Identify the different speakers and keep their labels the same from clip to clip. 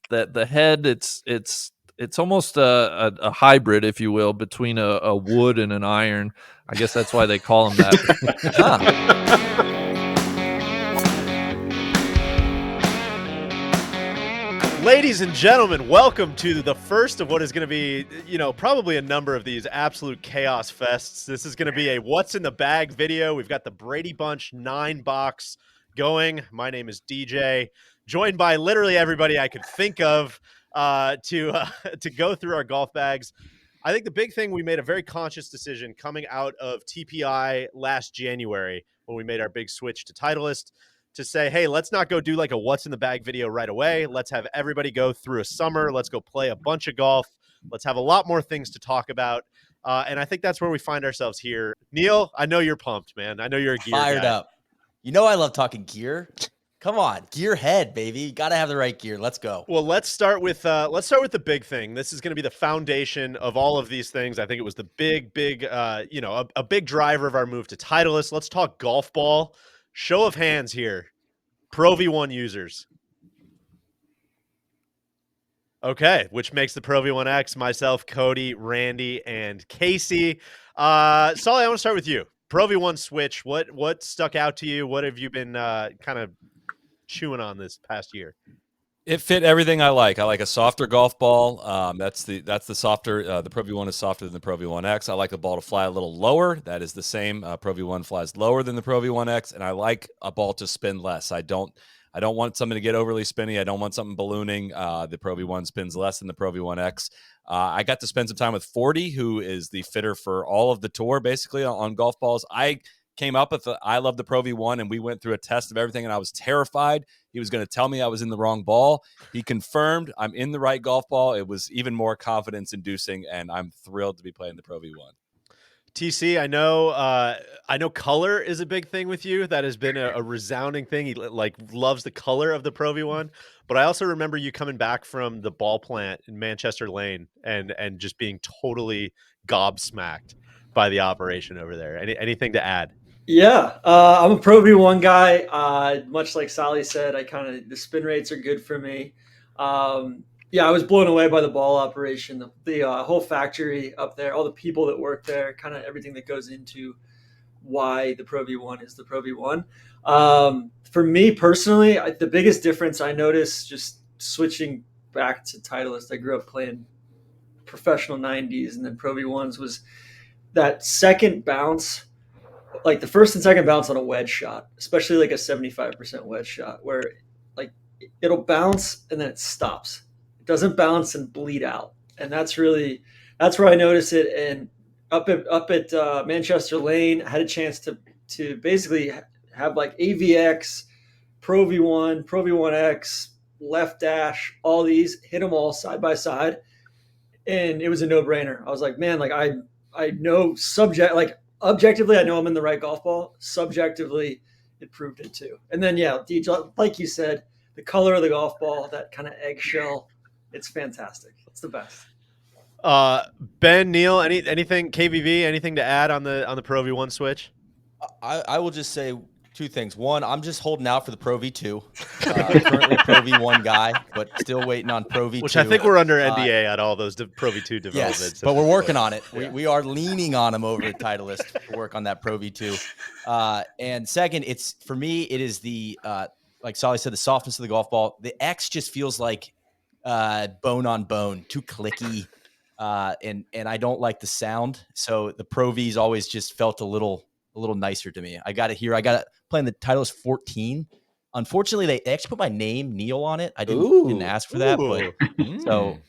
Speaker 1: That the head, it's almost a hybrid, if you will, between a wood and an iron. I guess that's why they call them that.
Speaker 2: Ladies and gentlemen, welcome to the first of what is going to be, probably a number of these absolute chaos fests. This is going to be a What's in the Bag video. We've got the Brady Bunch 9-box going. My name is DJ, joined by literally everybody I could think of to go through our golf bags. I think the big thing, we made a very conscious decision coming out of TPI last January when we made our big switch to Titleist, to say, hey, let's not go do like a what's in the bag video right away. Let's have everybody go through a summer. Let's go play a bunch of golf. Let's have a lot more things to talk about. And I think that's where we find ourselves here. Neil, I know you're pumped, man. I know you're a gear
Speaker 3: Fired
Speaker 2: guy.
Speaker 3: up. You know I love talking gear. Come on, gear head, baby. You got to have the right gear. Let's go.
Speaker 2: Well, let's start with the big thing. This is going to be the foundation of all of these things. I think it was the big, a big driver of our move to Titleist. Let's talk golf ball. Show of hands here. Pro V1 users. Okay, which makes the Pro V1X, myself, Cody, Randy, and Casey. Solly, I want to start with you. Pro V1 Switch, what stuck out to you? What have you been kind of chewing on this past year?
Speaker 4: It fit everything I like. I like a softer golf ball. That's the softer. The Pro V1 is softer than the Pro V1X. I like the ball to fly a little lower. That is the same. Pro V1 flies lower than the Pro V1X, and I like a ball to spin less. I don't want something to get overly spinny. I don't want something ballooning. The Pro V1 spins less than the Pro V1X. I got to spend some time with 40, who is the fitter for all of the tour, basically, on golf balls. I came up with I love the Pro V1, and we went through a test of everything, and I was terrified he was going to tell me I was in the wrong ball. He confirmed I'm in the right golf ball. It was even more confidence-inducing, and I'm thrilled to be playing the Pro V1.
Speaker 2: TC, I know color is a big thing with you. That has been a resounding thing. He loves the color of the Pro V1. But I also remember you coming back from the ball plant in Manchester Lane and just being totally gobsmacked by the operation over there. Anything to add?
Speaker 5: Yeah, I'm a Pro V1 guy. Much like Sally said, the spin rates are good for me. Yeah, I was blown away by the ball operation, the whole factory up there, all the people that work there, kind of everything that goes into why the Pro V1 is the Pro V1. For me personally, the biggest difference I noticed just switching back to Titleist, I grew up playing professional 90s and then Pro V1s, was that second bounce, like the first and second bounce on a wedge shot, especially like a 75% wedge shot, where like it'll bounce and then it stops. It doesn't bounce and bleed out. And that's where I noticed it. And up at Manchester Lane, I had a chance to basically have like AVX, Pro V1, Pro V1X, left dash, all these, hit them all side by side. And it was a no-brainer. I was like, man, like I know objectively, I know I'm in the right golf ball. Subjectively, it proved it too. And then, yeah, DJ, like you said, the color of the golf ball, that kind of eggshell, it's fantastic. It's the best.
Speaker 2: Ben, Neil, anything KVV, anything to add on the Pro V1 Switch?
Speaker 3: I will just say two things. One, I'm just holding out for the Pro V2. Currently Pro V1 guy, but still waiting on Pro V2.
Speaker 2: Which I think we're under NDA at all those Pro V2 developments.
Speaker 3: Yes, but we're working on it. We are leaning on them over at Titleist to work on that Pro V2. And second, for me, it is the, like Solly said, the softness of the golf ball. The X just feels like bone on bone, too clicky. And I don't like the sound. So the Pro V's always just felt a little nicer to me. I got it here. I got it playing the Titleist 14. Unfortunately, they actually put my name, Neil, on it. I didn't ask for that. But, so,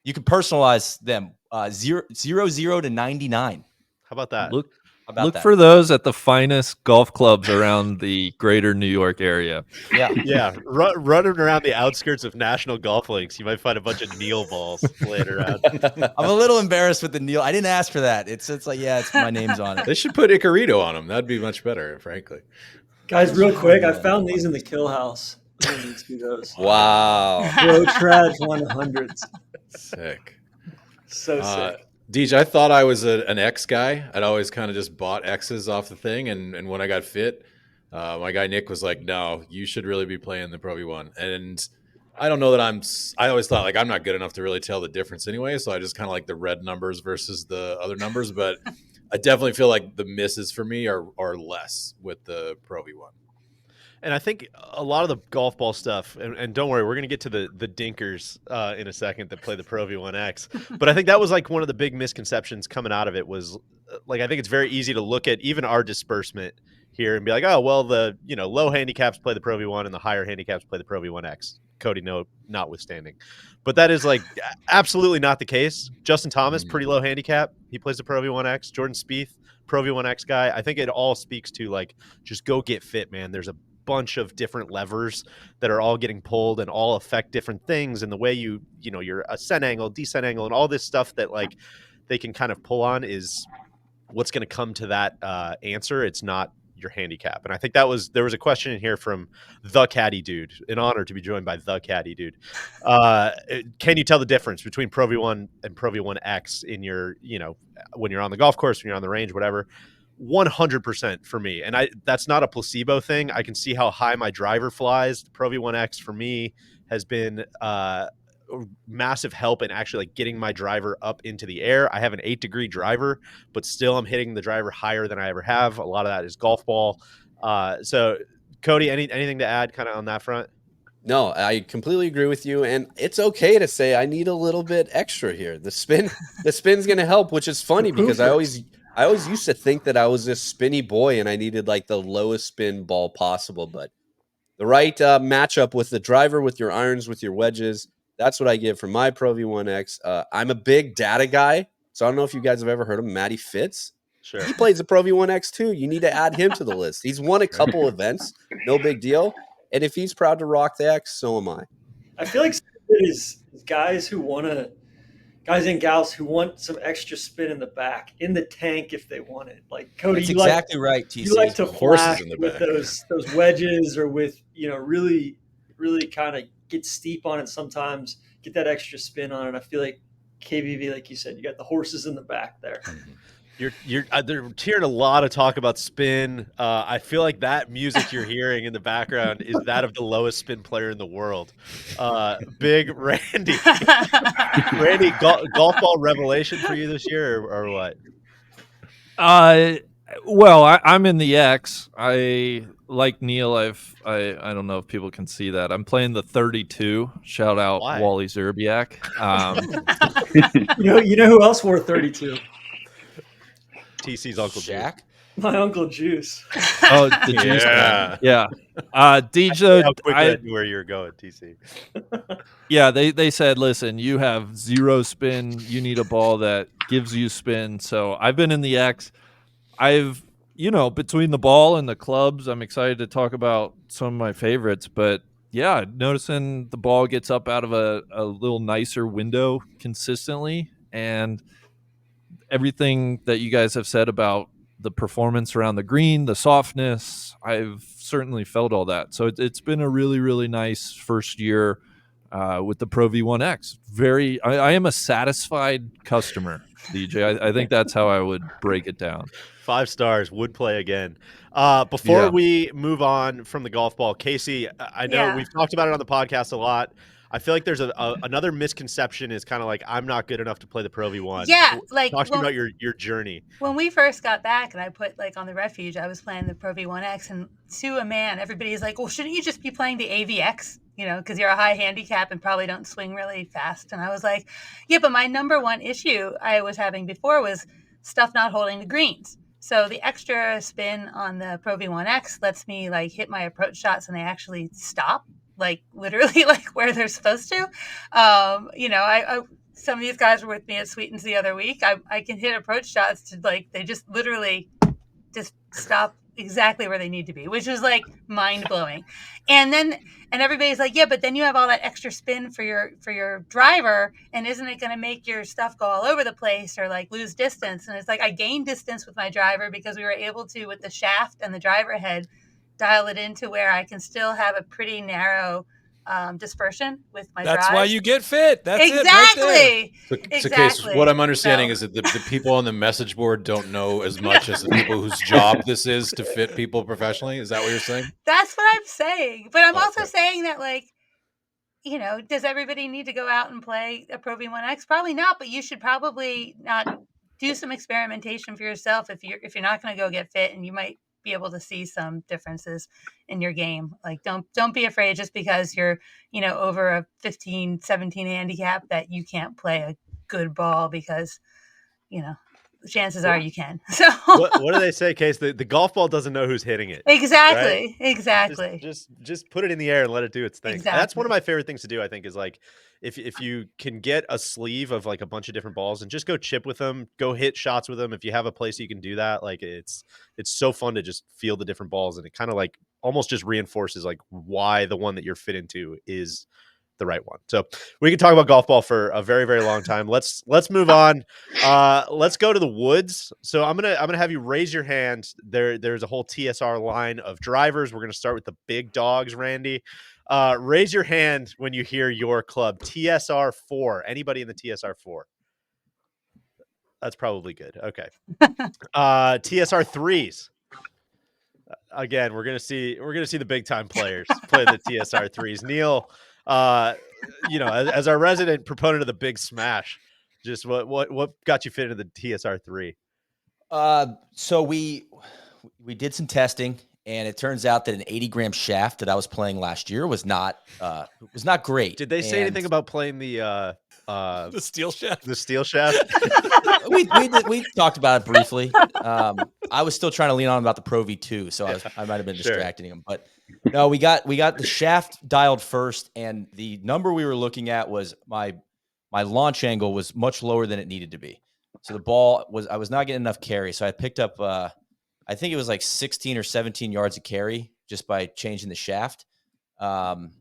Speaker 3: you can personalize them 0 to 99.
Speaker 2: How about that?
Speaker 1: Look for those at the finest golf clubs around the greater New York area.
Speaker 2: Yeah. Running around the outskirts of national golf links, you might find a bunch of Neil balls laying around.
Speaker 3: I'm a little embarrassed with the Neil. I didn't ask for that. It's like, it's my name's on it.
Speaker 6: They should put Icarito on them. That'd be much better, frankly.
Speaker 5: Guys, real quick, I found these in the Kill House. I need to see those.
Speaker 6: Wow.
Speaker 5: Bro Trash 100s.
Speaker 6: Sick.
Speaker 5: So sick.
Speaker 6: DJ, I thought I was an X guy. I'd always kind of just bought X's off the thing. And when I got fit, my guy Nick was like, no, you should really be playing the Pro V1. And I don't know that I always thought like I'm not good enough to really tell the difference anyway. So I just kind of like the red numbers versus the other numbers. But I definitely feel like the misses for me are less with the Pro V1.
Speaker 2: And I think a lot of the golf ball stuff, and don't worry, we're going to get to the dinkers in a second that play the Pro V1X. But I think that was like one of the big misconceptions coming out of it was like, I think it's very easy to look at even our disbursement here and be like, oh, well, the low handicaps play the Pro V1 and the higher handicaps play the Pro V1X. Cody, no, notwithstanding. But that is like absolutely not the case. Justin Thomas, pretty low handicap. He plays the Pro V1X. Jordan Spieth, Pro V1X guy. I think it all speaks to like, just go get fit, man. There's a bunch of different levers that are all getting pulled and all affect different things, and the way your ascent angle, descent angle, and all this stuff that like they can kind of pull on is what's going to come to that answer. It's not your handicap. And I think there was a question in here from the Caddy Dude. An honor to be joined by the Caddy Dude. Can you tell the difference between Pro V1 and Pro V1X in your when you're on the golf course, when you're on the range, whatever? 100% for me. And that's not a placebo thing. I can see how high my driver flies. The Pro V1X for me has been massive help in actually like getting my driver up into the air. I have an 8-degree driver, but still I'm hitting the driver higher than I ever have. A lot of that is golf ball. So Cody, anything to add kind of on that front?
Speaker 7: No, I completely agree with you. And it's okay to say I need a little bit extra here. The spin's going to help, which is funny because I always used to think that I was this spinny boy and I needed like the lowest spin ball possible. But the right matchup with the driver, with your irons, with your wedges, that's what I give for my Pro V1X. I'm a big data guy, so I don't know if you guys have ever heard of Matty Fitz.
Speaker 2: Sure.
Speaker 7: He plays the Pro V1X too. You need to add him to the list. He's won a couple events, no big deal. And if he's proud to rock the X, so am I.
Speaker 5: I feel like it is guys and gals who want some extra spin in the back, in the tank if they want it. Like Cody,
Speaker 3: That's exactly right, TC.
Speaker 5: You like to flash
Speaker 6: in the
Speaker 5: with
Speaker 6: back.
Speaker 5: those wedges, or with really, really kind of get steep on it sometimes, get that extra spin on it. I feel like KBV, like you said, you got the horses in the back there.
Speaker 2: They're hearing a lot of talk about spin. I feel like that music you're hearing in the background is that of the lowest spin player in the world. Big Randy. Randy, golf ball revelation for you this year, or what?
Speaker 1: Well, I'm in the X. I like Neil. I don't know if people can see that. I'm playing the 32. Shout out
Speaker 2: Why?
Speaker 1: Wally Zerbiak.
Speaker 5: You know who else wore 32?
Speaker 2: TC's Uncle Jack.
Speaker 5: My Uncle Juice.
Speaker 1: Oh, the Juice man. Yeah. DJ,
Speaker 2: How quick I knew where you were going, TC.
Speaker 1: Yeah, they said, listen, you have zero spin. You need a ball that gives you spin. So I've been in the X. I've, between the ball and the clubs, I'm excited to talk about some of my favorites. But yeah, noticing the ball gets up out of a little nicer window consistently. And everything that you guys have said about the performance around the green, the softness, I've certainly felt all that. So it's been a really, really nice first year with the Pro V1X. I am a satisfied customer, DJ. I think that's how I would break it down.
Speaker 2: 5 stars, would play again. Before we move on from the golf ball, Casey, I know we've talked about it on the podcast a lot. I feel like there's another misconception is kind of like, I'm not good enough to play the Pro V1.
Speaker 8: Yeah, like
Speaker 2: talk to me about your journey.
Speaker 8: When we first got back and I put like on the refuge, I was playing the Pro V1X, and to a man, everybody's like, well, shouldn't you just be playing the AVX? Because you're a high handicap and probably don't swing really fast. And I was like, yeah, but my number one issue I was having before was stuff not holding the greens. So the extra spin on the Pro V1X lets me like hit my approach shots and they actually stop. Like literally like where they're supposed to. I some of these guys were with me at Sweetens the other week. I can hit approach shots to like, they just literally just stop exactly where they need to be, which was like mind blowing. And everybody's like, yeah, but then you have all that extra spin for your driver. And isn't it going to make your stuff go all over the place or like lose distance? And it's like, I gained distance with my driver because we were able to, with the shaft and the driver head, dial it into where I can still have a pretty narrow dispersion with my drive.
Speaker 4: That's why you get fit. That's
Speaker 8: exactly.
Speaker 4: it right there.
Speaker 6: So Case, what I'm understanding is that the people on the message board don't know as much as the people whose job this is to fit people professionally. Is that what you're saying?
Speaker 8: That's what I'm saying. But I'm also saying that like does everybody need to go out and play a Pro V1X? Probably not, but you should probably not do some experimentation for yourself if you're not going to go get fit, and you might be able to see some differences in your game. Like don't be afraid just because you're, over a 15, 17 handicap that you can't play a good ball, because, chances are you can. So
Speaker 2: what do they say, Case? The golf ball doesn't know who's hitting it.
Speaker 8: exactly.
Speaker 2: Right?
Speaker 8: Exactly.
Speaker 2: Just put it in the air and let it do its thing.
Speaker 8: Exactly.
Speaker 2: That's one of my favorite things to do, I think, is like if you can get a sleeve of like a bunch of different balls and just go chip with them, go hit shots with them. If you have a place you can do that, like it's so fun to just feel the different balls, and it kind of like almost just reinforces like why the one that you're fit into is the right one. So we can talk about golf ball for a very, very long time. Let's move on. Let's go to the woods. So I'm gonna have you raise your hand. There's a whole TSR line of drivers. We're gonna start with the big dogs, Randy. Raise your hand when you hear your club. TSR 4. Anybody in the TSR 4? That's probably good. Okay. TSR 3s. Again, we're gonna see the big time players play the TSR 3s. Neil, as our resident proponent of the big smash, just what got you fit into the TSR 3?
Speaker 3: So we did some testing, and it turns out that an 80-gram shaft that I was playing last year was not great.
Speaker 2: Did they say anything about playing the
Speaker 4: steel shaft?
Speaker 2: The steel shaft?
Speaker 3: we talked about it briefly. I was still trying to lean on about the Pro V2, so I might have been distracting him. But no, we got the shaft dialed first, and the number we were looking at was my launch angle was much lower than it needed to be. So the ball I was not getting enough carry. So I picked up I think it was like 16 or 17 yards of carry just by changing the shaft. Then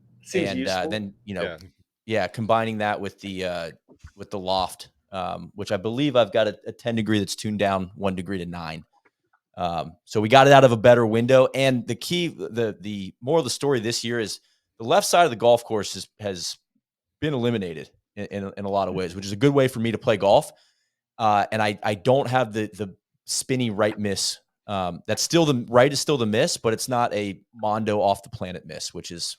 Speaker 3: combining that with the loft, which I believe I've got a 10 degree that's tuned down 1 degree to 9. So we got it out of a better window. And the key, the moral of the story this year is the left side of the golf course has been eliminated in a lot of ways, which is a good way for me to play golf. And I don't have the spinny right miss. That's still the right is still the miss, but it's not a Mondo off the planet miss, which is,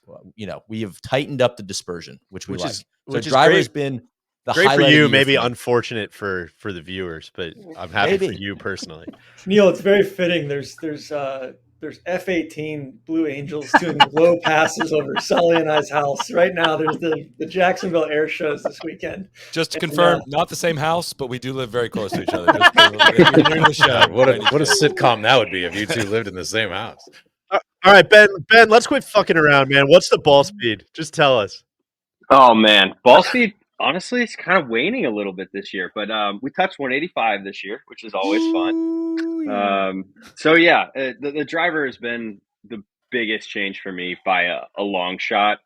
Speaker 3: we have tightened up the dispersion, which we like. So driver has been the
Speaker 2: great for you, maybe
Speaker 3: for
Speaker 2: unfortunate for the viewers, but I'm happy for you personally.
Speaker 5: Neil, it's very fitting. There's F-18 Blue Angels doing low passes over Sully and I's house right now. There's the Jacksonville Air Shows this weekend.
Speaker 4: Just to confirm, not the same house, but we do live very close to each other. The show,
Speaker 6: what a sitcom that would be if you two lived in the same house.
Speaker 2: All right, Ben, let's quit fucking around, man. What's the ball speed? Just tell us.
Speaker 9: Oh man, ball speed. Honestly, it's kind of waning a little bit this year, but we touched 185 this year, which is always fun. So yeah, the driver has been the biggest change for me by a long shot.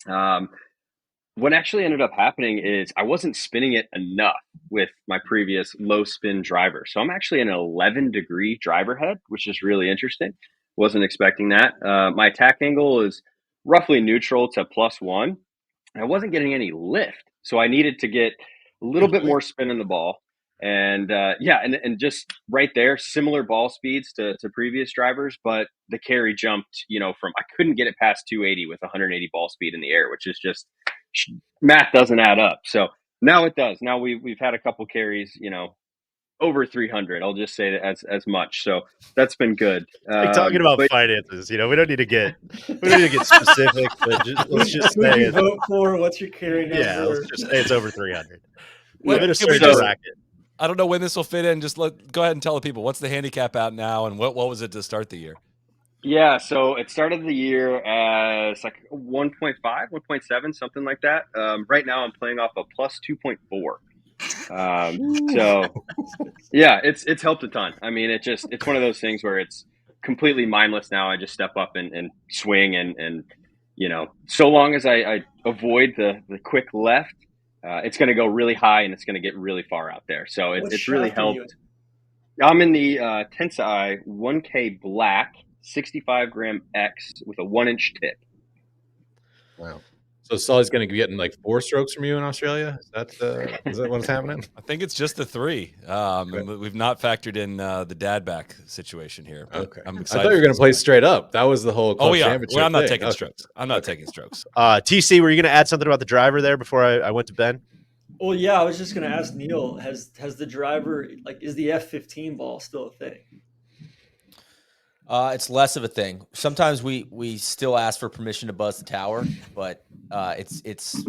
Speaker 9: What actually ended up happening is I wasn't spinning it enough with my previous low spin driver. So I'm actually an 11 degree driver head, which is really interesting. Wasn't expecting that. My attack angle is roughly neutral to +1. I wasn't getting any lift. So I needed to get a little bit more spin in the ball. And and just right there, similar ball speeds to previous drivers, but the carry jumped, from I couldn't get it past 280 with 180 ball speed in the air, which is just math doesn't add up. So now it does. Now we've had a couple carries, over 300. I'll just say that as much. So that's been good.
Speaker 2: Like talking about finances, we don't need to get specific, but let's just say
Speaker 5: you vote for. What's your carry number?
Speaker 2: Yeah, let's just say it's over 300.
Speaker 4: I don't know when this will fit in. Just go ahead and tell the people what's the handicap out now, and what was it to start the year?
Speaker 9: Yeah, so it started the year as like 1.5, 1.7, something like that. Right now I'm playing off a plus 2.4. So yeah, it's helped a ton. I mean, it's one of those things where it's completely mindless now. I just step up and swing and so long as I avoid the quick left, it's going to go really high and it's going to get really far out there. So it's really helped. I'm in the Tensei 1K black 65 gram X with a 1-inch tip.
Speaker 6: Wow. So Sully's going to be getting like 4 strokes from you in Australia. Is that what's happening?
Speaker 4: I think it's just the 3. And we've not factored in the dad back situation here. But
Speaker 6: Okay.
Speaker 4: I'm
Speaker 6: I
Speaker 4: excited.
Speaker 6: thought you were going to play straight up. That was the whole club
Speaker 4: we are.
Speaker 6: championship
Speaker 4: Well, I'm not
Speaker 6: thing.
Speaker 4: taking
Speaker 6: Okay.
Speaker 4: strokes. I'm not taking strokes.
Speaker 2: TC, were you going to add something about the driver there before I went to Ben?
Speaker 5: Well, yeah, I was just going to ask Neil, has the driver, like, is the F15 ball still a thing?
Speaker 3: It's less of a thing. Sometimes we still ask for permission to buzz the tower, but it's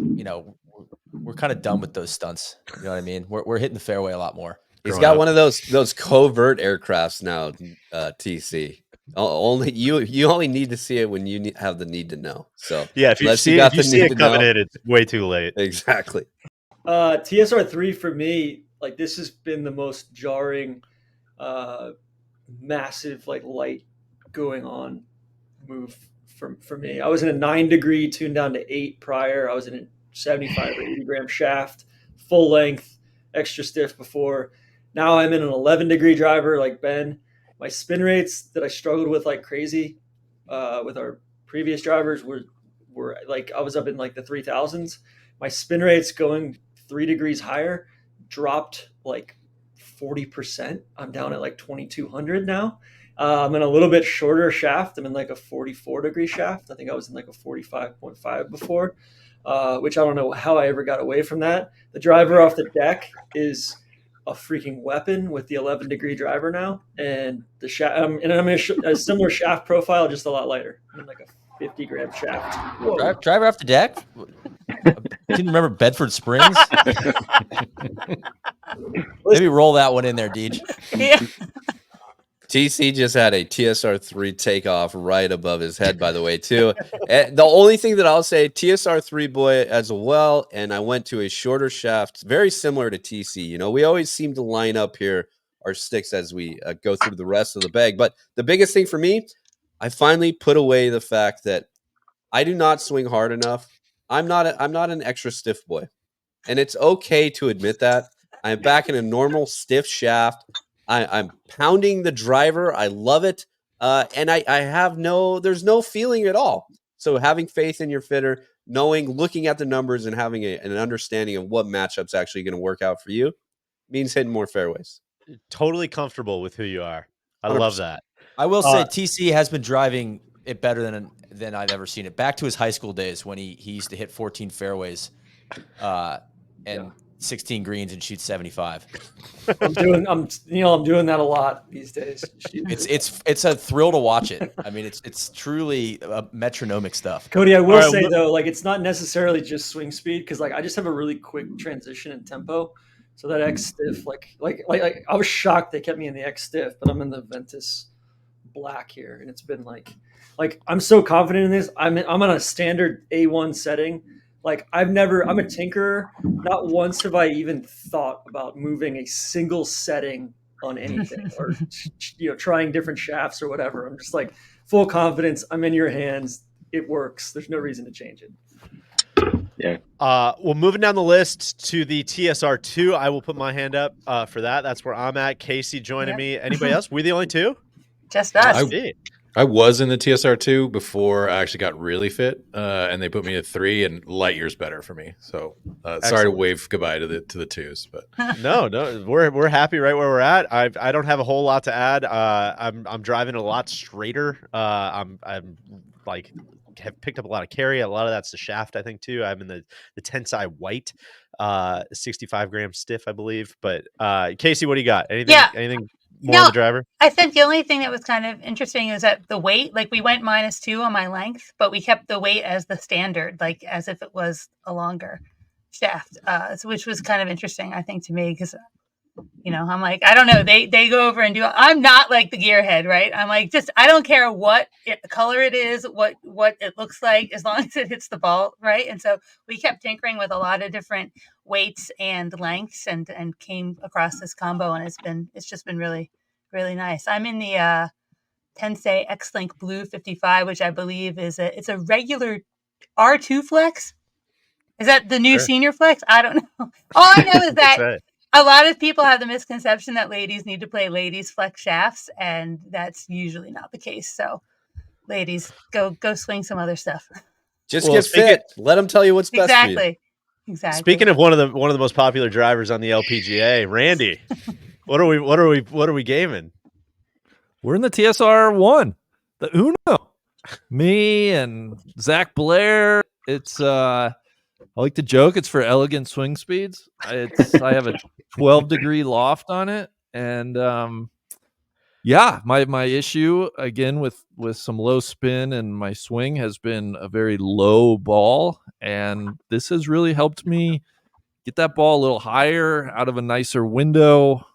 Speaker 3: we're kind of done with those stunts. You know what I mean? We're hitting the fairway a lot more.
Speaker 7: He's got one of those covert aircrafts now, TC. Only you only need to see it when you have the need to know. So
Speaker 2: yeah, if you see it coming in, it's way too late.
Speaker 7: Exactly.
Speaker 5: TSR3 for me, like, this has been the most jarring, massive, like, light going on move for me. I was in a 9-degree tuned down to 8 prior. I was in a 75 or 80 gram shaft, full length, extra stiff before. Now I'm in an 11-degree driver like Ben. My spin rates that I struggled with like crazy with our previous drivers were like, I was up in like the 3000s. My spin rates going 3 degrees higher dropped like 40%. I'm down at like 2200 now. I'm in a little bit shorter shaft. I'm in like a 44-degree shaft. I think I was in like a 45.5 before, which I don't know how I ever got away from that. The driver off the deck is a freaking weapon with the 11-degree driver now, and the shaft. And I'm in a similar shaft profile, just a lot lighter. I'm in like a 50-gram shaft.
Speaker 3: Driver off the deck. Can you remember Bedford Springs? Maybe roll that one in there, Deej.
Speaker 8: Yeah.
Speaker 7: TC just had a TSR3 takeoff right above his head, by the way, too. The only thing that I'll say, TSR3 boy as well, and I went to a shorter shaft, very similar to TC. You know, we always seem to line up here our sticks as we go through the rest of the bag. But the biggest thing for me, I finally put away the fact that I do not swing hard enough. I'm not an extra stiff boy, and it's okay to admit that. I'm back in a normal stiff shaft. I'm pounding the driver. I love it. And I have there's no feeling at all. So having faith in your fitter, looking at the numbers and having an understanding of what matchup's actually going to work out for you means hitting more fairways.
Speaker 2: Totally comfortable with who you are. I
Speaker 3: 100%.
Speaker 2: love that.
Speaker 3: I will say TC has been driving it better than I've ever seen it. Back to his high school days when he used to hit 14 fairways and 16 greens and shoot 75.
Speaker 5: I'm doing that a lot these days.
Speaker 3: It's a thrill to watch it. I mean, it's truly metronomic stuff.
Speaker 5: Cody, I will say though, like, it's not necessarily just swing speed, because like I just have a really quick transition in tempo. So that X stiff, like I was shocked they kept me in the X stiff, but I'm in the Ventus black here, and it's been like I'm so confident in this. I'm on a standard A1 setting. Like, I'm a tinkerer. Not once have I even thought about moving a single setting on anything or trying different shafts or whatever. I'm just like full confidence. I'm in your hands. It works. There's no reason to change it.
Speaker 9: Yeah.
Speaker 2: Well, moving down the list to the TSR2, I will put my hand up for that. That's where I'm at. Casey joining me. Anybody else? We the only two?
Speaker 8: Just us.
Speaker 6: I was in the TSR2 before I actually got really fit, and they put me at 3, and light years better for me. So sorry to wave goodbye to the 2s, but
Speaker 2: no, we're happy right where we're at. I don't have a whole lot to add. I'm driving a lot straighter. I'm like have picked up a lot of carry. A lot of that's the shaft, I think, too. I'm in the Tensai white, 65 gram stiff, I believe. But Casey, what do you got? Anything more on the driver?
Speaker 8: I think the only thing that was kind of interesting is that the weight, like, we went -2 on my length, but we kept the weight as the standard, like as if it was a longer shaft, which was kind of interesting, I think, to me, because I'm like, I don't know, they go over and do. I'm not like the gearhead, right? I'm like, I don't care what color it is, what it looks like, as long as it hits the ball, right? And so we kept tinkering with a lot of different weights and lengths, and came across this combo, and it's just been really, really nice. I'm in the Tensei X-Link Blue 55, which I believe it's a regular R2 flex. Is that the new senior flex? I don't know. All I know is that a lot of people have the misconception that ladies need to play ladies flex shafts, and that's usually not the case. So ladies, go swing some other stuff.
Speaker 7: Just
Speaker 2: Well,
Speaker 7: get fit. Let them tell you what's best for you.
Speaker 8: Exactly.
Speaker 2: Speaking of one of the most popular drivers on the LPGA, Randy, what are we gaming?
Speaker 1: We're in the TSR 1, the Uno. Me and Zach Blair. It's I like to joke it's for elegant swing speeds. I have a 12-degree loft on it, and yeah, my issue again with some low spin and my swing has been a very low ball, and this has really helped me get that ball a little higher out of a nicer window.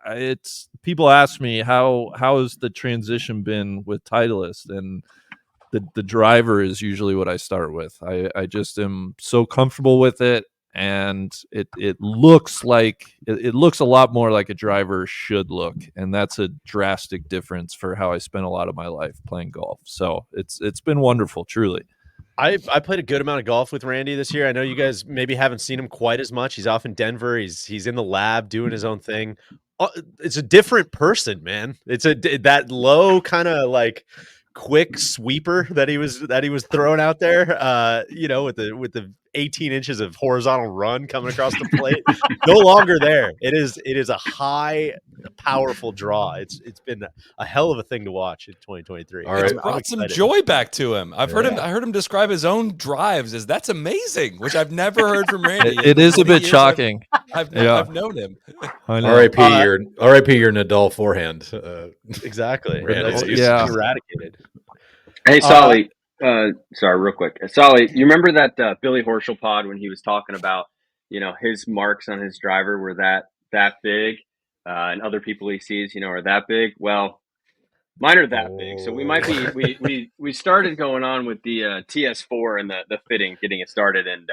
Speaker 1: It's people ask me how has the transition been with Titleist, and the driver is usually what I start with. I just am so comfortable with it, and it looks like it looks a lot more like a driver should look, and that's a drastic difference for how I spent a lot of my life playing golf. So it's been wonderful, truly.
Speaker 2: I played a good amount of golf with Randy this year. I know you guys maybe haven't seen him quite as much. He's off in Denver. He's in the lab doing his own thing. It's a different person, man. It's that low kind of like quick sweeper that he was throwing out there. With the 18 inches of horizontal run coming across the plate. No longer there. It is a high, powerful draw. It's been a hell of a thing to watch in 2023.
Speaker 6: All right.
Speaker 4: It's brought some joy back to him. I heard him describe his own drives as that's amazing, which I've never heard from Randy.
Speaker 1: It is a bit shocking.
Speaker 4: I've known him.
Speaker 6: R.I.P. your Nadal forehand.
Speaker 2: Exactly.
Speaker 6: Randy.
Speaker 1: Yeah.
Speaker 2: Eradicated.
Speaker 9: Hey, Solly. Sorry, real quick. Solly, you remember that Billy Horschel pod when he was talking about, his marks on his driver were that big, and other people he sees, are that big. Well, mine are that big. So we might be we started going on with the TS4 and the fitting, getting it started, and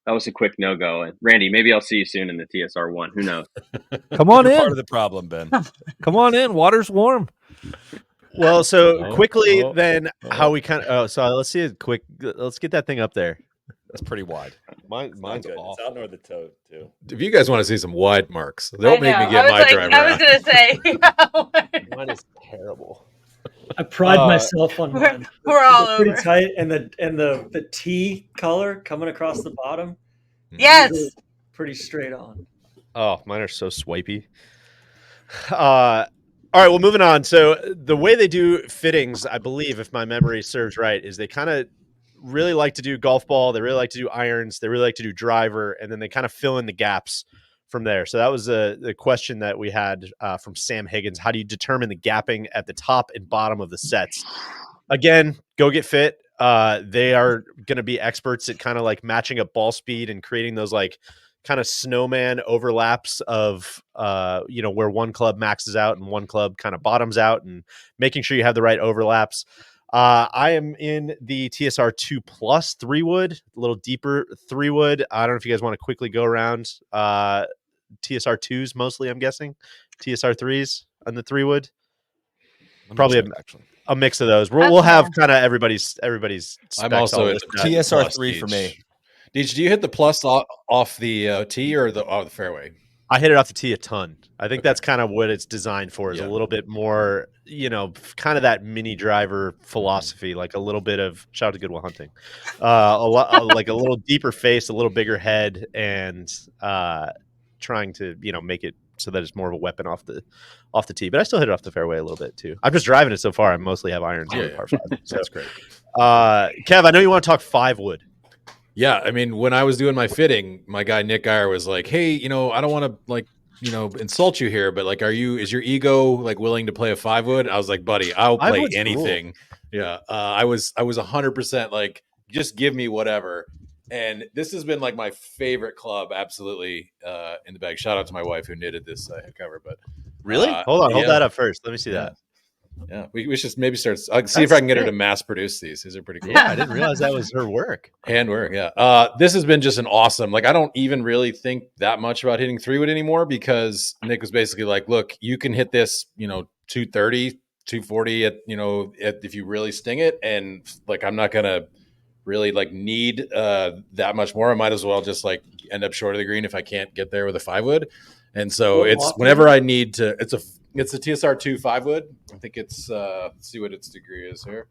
Speaker 9: that was a quick no-go. And Randy, maybe I'll see you soon in the TSR1. Who knows?
Speaker 1: Come on
Speaker 4: You're
Speaker 1: in.
Speaker 4: part of the problem, Ben.
Speaker 1: Come on in. Water's warm.
Speaker 2: Well, so quickly then how we kind of so let's see it quick. Let's get that thing up there.
Speaker 4: That's pretty wide.
Speaker 2: Mine's
Speaker 4: good.
Speaker 2: off.
Speaker 4: It's out near the toe too.
Speaker 6: If you guys want to see some wide marks, don't make me
Speaker 8: I
Speaker 6: get
Speaker 8: was
Speaker 6: my driver
Speaker 8: I was
Speaker 6: out.
Speaker 8: gonna say
Speaker 2: Mine is terrible.
Speaker 5: I pride myself on mine.
Speaker 8: we're all
Speaker 5: Pretty
Speaker 8: over.
Speaker 5: tight, and the T color coming across the bottom.
Speaker 8: Yes.
Speaker 5: Pretty straight on.
Speaker 2: Oh, mine are so swipey. All right, well, moving on. So the way they do fittings, I believe, if my memory serves right, is they kind of really like to do golf ball. They really like to do irons. They really like to do driver, and then they kind of fill in the gaps from there. So that was the question that we had from Sam Higgins. How do you determine the gapping at the top and bottom of the sets? Again, go get fit. They are going to be experts at kind of like matching up ball speed and creating those like kind of snowman overlaps of where one club maxes out and one club kind of bottoms out, and making sure you have the right overlaps. I am in the TSR 2 Plus 3-wood, a little deeper 3-wood. I don't know if you guys want to quickly go around TSR 2s mostly, I'm guessing. TSR 3s on the 3-wood. Probably a mix of those. We'll have kind of everybody's specs.
Speaker 6: I'm also
Speaker 2: all
Speaker 6: at
Speaker 3: TSR 3 for me.
Speaker 6: Deej, do you hit the plus off the tee or the fairway?
Speaker 2: I hit it off the tee a ton. I think that's kind of what it's designed for, is a little bit more, kind of that mini driver philosophy, like a little bit of, shout out to Goodwill Hunting, like a little deeper face, a little bigger head, and trying to, make it so that it's more of a weapon off the tee. But I still hit it off the fairway a little bit too. I'm just driving it so far. I mostly have irons on the par 5. So
Speaker 6: that's great.
Speaker 2: Kev, I know you want to talk 5-wood.
Speaker 6: Yeah, I mean, when I was doing my fitting, my guy Nick Geyer was like, "Hey, I don't want to insult you here, but like, is your ego like willing to play a 5-wood?" I was like, "Buddy, I'll play anything." Cool. Yeah, I was 100% like, just give me whatever. And this has been like my favorite club, absolutely in the bag. Shout out to my wife who knitted this cover. But
Speaker 2: really, hold that up first. Let me see that.
Speaker 6: Yeah, we should maybe start. I'll see if I can get her to mass produce these. These are pretty cool.
Speaker 2: Yeah, I didn't realize that was her work.
Speaker 6: Handwork, yeah. This has been just an awesome. Like, I don't even really think that much about hitting 3-wood anymore, because Nick was basically like, "Look, you can hit this, 230, 240 at if you really sting it, and like I'm not gonna really like need that much more. I might as well just like end up short of the green if I can't get there with a 5-wood." And so it's whenever I need to. It's a TSR 2 5-wood. I think it's let's see what its degree is here.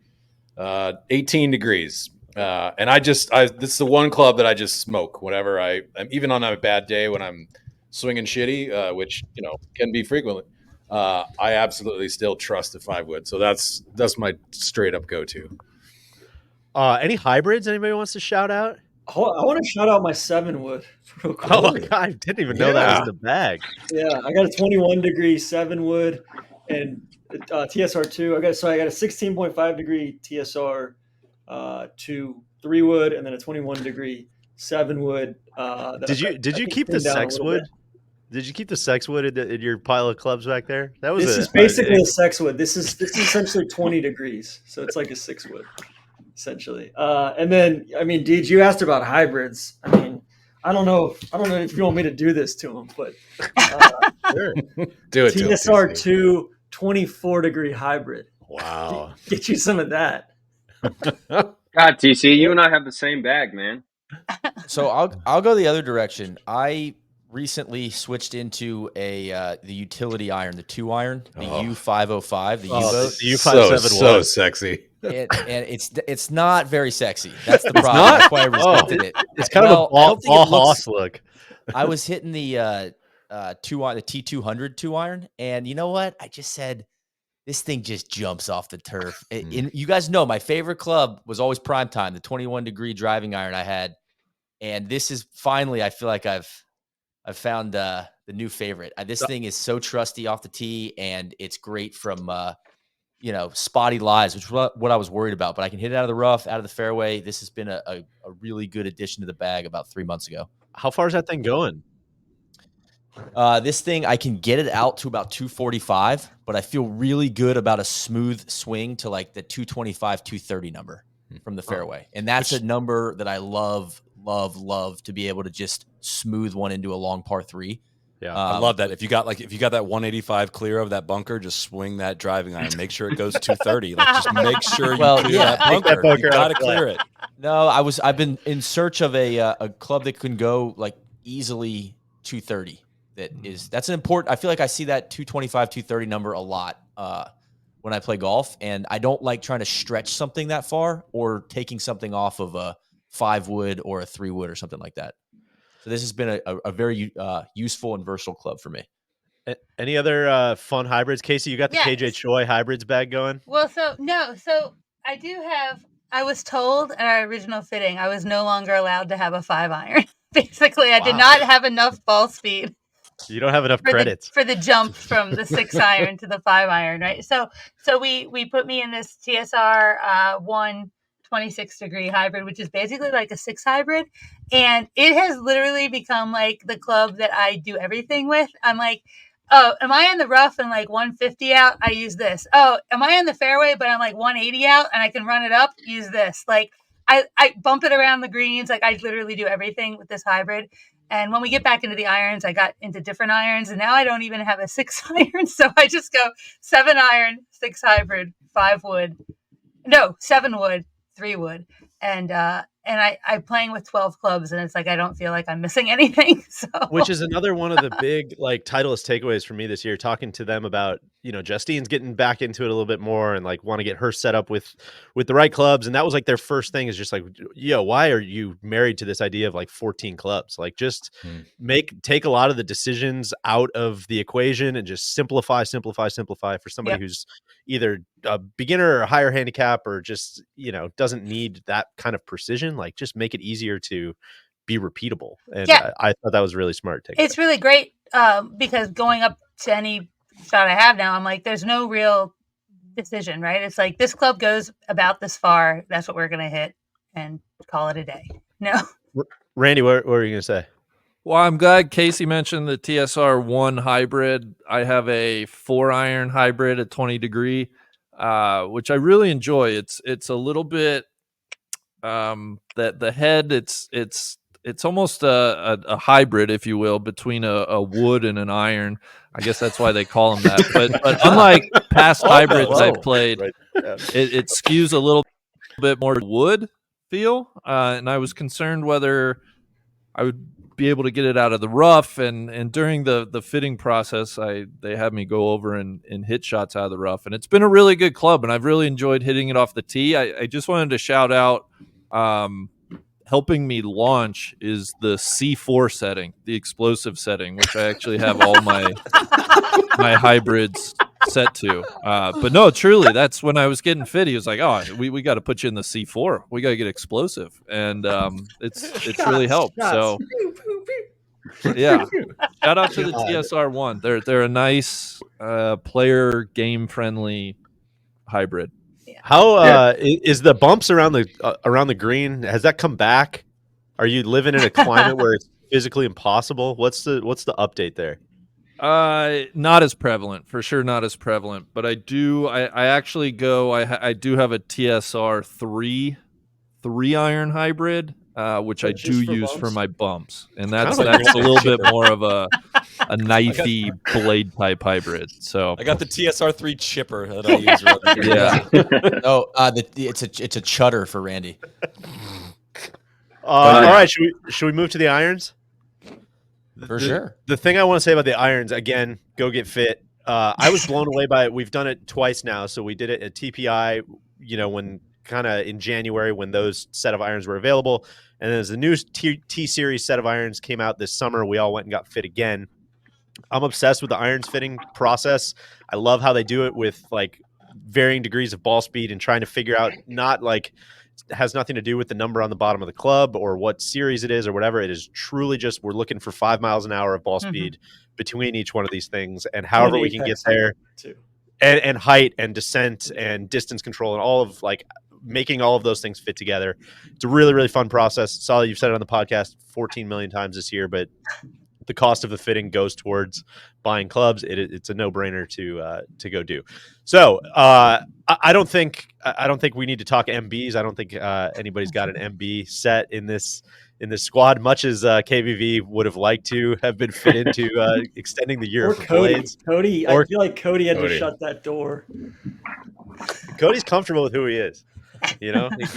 Speaker 6: 18 degrees. And this is the one club that I just smoke whenever I'm even on a bad day when I'm swinging shitty, which can be frequently. I absolutely still trust the 5-wood, so that's my straight up go to.
Speaker 2: Any hybrids anybody wants to shout out?
Speaker 5: I want to shout out my 7-wood real quick.
Speaker 2: Oh God, I didn't even know that was
Speaker 6: Yeah.
Speaker 2: in the bag.
Speaker 5: Yeah, I got a 21 degree 7-wood and TSR2. I got a 16.5 degree TSR 2 3-wood, and then a 21 degree 7-wood.
Speaker 2: Did you keep the sex wood? Did you keep the sex wood in your pile of clubs back there? That was
Speaker 5: This is basically a sex wood. This is essentially 20 degrees, so it's like a 6-wood, essentially. And then, I mean, Deej, you asked about hybrids. I mean, I don't know if you want me to do this to them, but
Speaker 2: sure.
Speaker 6: Do it.
Speaker 5: TSR2 24 degree hybrid.
Speaker 2: Wow.
Speaker 5: Get you some of that.
Speaker 9: God, TC, you and I have the same bag, man.
Speaker 3: So I'll go the other direction. I recently switched into the utility iron, the 2-iron, the U505, the U-boat.
Speaker 2: The U571.
Speaker 6: So sexy.
Speaker 3: And it's not very sexy. That's the problem. That's why I respected it.
Speaker 2: It's kind of a ball hoss look.
Speaker 3: I was hitting the 2-iron, the T200 2-iron, and you know what? I just said, this thing just jumps off the turf. You guys know my favorite club was always prime time, the 21 degree driving iron I had. And this is finally, I feel like I've found the new favorite. This thing is so trusty off the tee, and it's great from spotty lies, which is what I was worried about. But I can hit it out of the rough, out of the fairway. This has been a really good addition to the bag about 3 months ago.
Speaker 2: How far is that thing going?
Speaker 3: This thing, I can get it out to about 245, but I feel really good about a smooth swing to like the 225, 230 number from the fairway. And that's a number that I love to be able to just smooth one into a long par 3.
Speaker 2: Yeah,
Speaker 4: I love that. If you got that 185 clear of that bunker, just swing that driving iron. Make sure it goes 230. Like, just make sure you clear that bunker. You got to clear it.
Speaker 3: No, I've been in search of a club that can go like easily 230. That's an important. I feel like I see that 225, 230 number a lot when I play golf, and I don't like trying to stretch something that far or taking something off of a 5-wood or a 3-wood or something like that. So this has been a very useful and versatile club for me.
Speaker 2: Any other fun hybrids? Casey, you got the KJ Choi hybrids bag going?
Speaker 8: Well, so I do have. I was told at our original fitting I was no longer allowed to have a 5-iron. Basically, I did not have enough ball speed.
Speaker 2: You don't have enough credits
Speaker 8: for the jump from the 6-iron to the 5-iron, right? So we put me in this TSR 26 degree hybrid, which is basically like a 6 hybrid, and it has literally become like the club that I do everything with. I'm like, oh, am I in the rough and like 150 out? I use this. Oh, am I in the fairway but I'm like 180 out and I can run it up? Use this. Like I bump it around the greens. Like I literally do everything with this hybrid. And when we get back into the irons, I got into different irons, and now I don't even have a 6-iron. So I just go 7-iron, 6 hybrid, 5-wood, no, 7-wood, 3-wood. And I'm playing with 12 clubs, and it's like I don't feel like I'm missing anything. So,
Speaker 2: which is another one of the big like Titleist takeaways for me this year. Talking to them about Justine's getting back into it a little bit more and like want to get her set up with the right clubs, and that was like their first thing is just like, why are you married to this idea of like 14 clubs? Like just take a lot of the decisions out of the equation and just simplify for somebody who's either a beginner or a higher handicap or just doesn't need that kind of precision. Like just make it easier to be repeatable. And I thought that was really smart.
Speaker 8: It's really great because going up to any shot I have now, I'm like, there's no real decision, right? It's like this club goes about this far. That's what we're going to hit and call it a day. No.
Speaker 2: Randy, what were you going to say?
Speaker 1: Well, I'm glad Casey mentioned the TSR 1 hybrid. I have a 4-iron hybrid at 20 degree, which I really enjoy. It's a little bit that the head it's almost a hybrid, if you will, between a wood and an iron. I guess that's why they call them that. But unlike past hybrids I've played, it skews a little bit more wood feel, and I was concerned whether I would be able to get it out of the rough. And during the fitting process, they had me go over and hit shots out of the rough, and it's been a really good club, and I've really enjoyed hitting it off the tee. I just wanted to shout out helping me launch is the C4 setting, the explosive setting, which I actually have all my hybrids set to. But no, truly, that's when I was getting fit. He was like, "Oh, we got to put you in the C4. We got to get explosive," and it's really helped. So yeah, shout out to the TSR1. They're a nice player game friendly hybrid.
Speaker 2: How is the bumps around the green? Has that come back? Are you living in a climate where it's physically impossible? What's the update there?
Speaker 1: Not as prevalent, for sure, not as prevalent. But I actually go. I do have a TSR 3 iron hybrid, which I do use for my bumps, and that's a little bit more of a knifey blade type hybrid. So
Speaker 4: I got the TSR 3 chipper that I use.
Speaker 3: It's a chutter for Randy.
Speaker 2: All right, should we move to the irons?
Speaker 3: For sure.
Speaker 2: The thing I want to say about the irons, again, go get fit. I was blown away by it. We've done it twice now. So we did it at TPI, when kind of in January when those set of irons were available. And then as the new T-Series set of irons came out this summer, we all went and got fit again. I'm obsessed with the irons fitting process. I love how they do it with like varying degrees of ball speed and trying to figure out not like it has nothing to do with the number on the bottom of the club or what series it is or whatever. It is truly just we're looking for 5 miles an hour of ball speed between each one of these things, and however we can get there, and height and descent and distance control and all of like making all of those things fit together. It's a really, really fun process. Solly, you've said it on the podcast 14 million times this year, but the cost of the fitting goes towards buying clubs. It's a no-brainer to go do. So I don't think we need to talk MBs. I don't think anybody's got an MB set in this squad, much as KVV would have liked to have been fit into extending the year
Speaker 5: or
Speaker 2: for
Speaker 5: Cody.
Speaker 2: blades.
Speaker 5: I feel like Cody had to shut that door.
Speaker 2: Cody's comfortable with who he is. He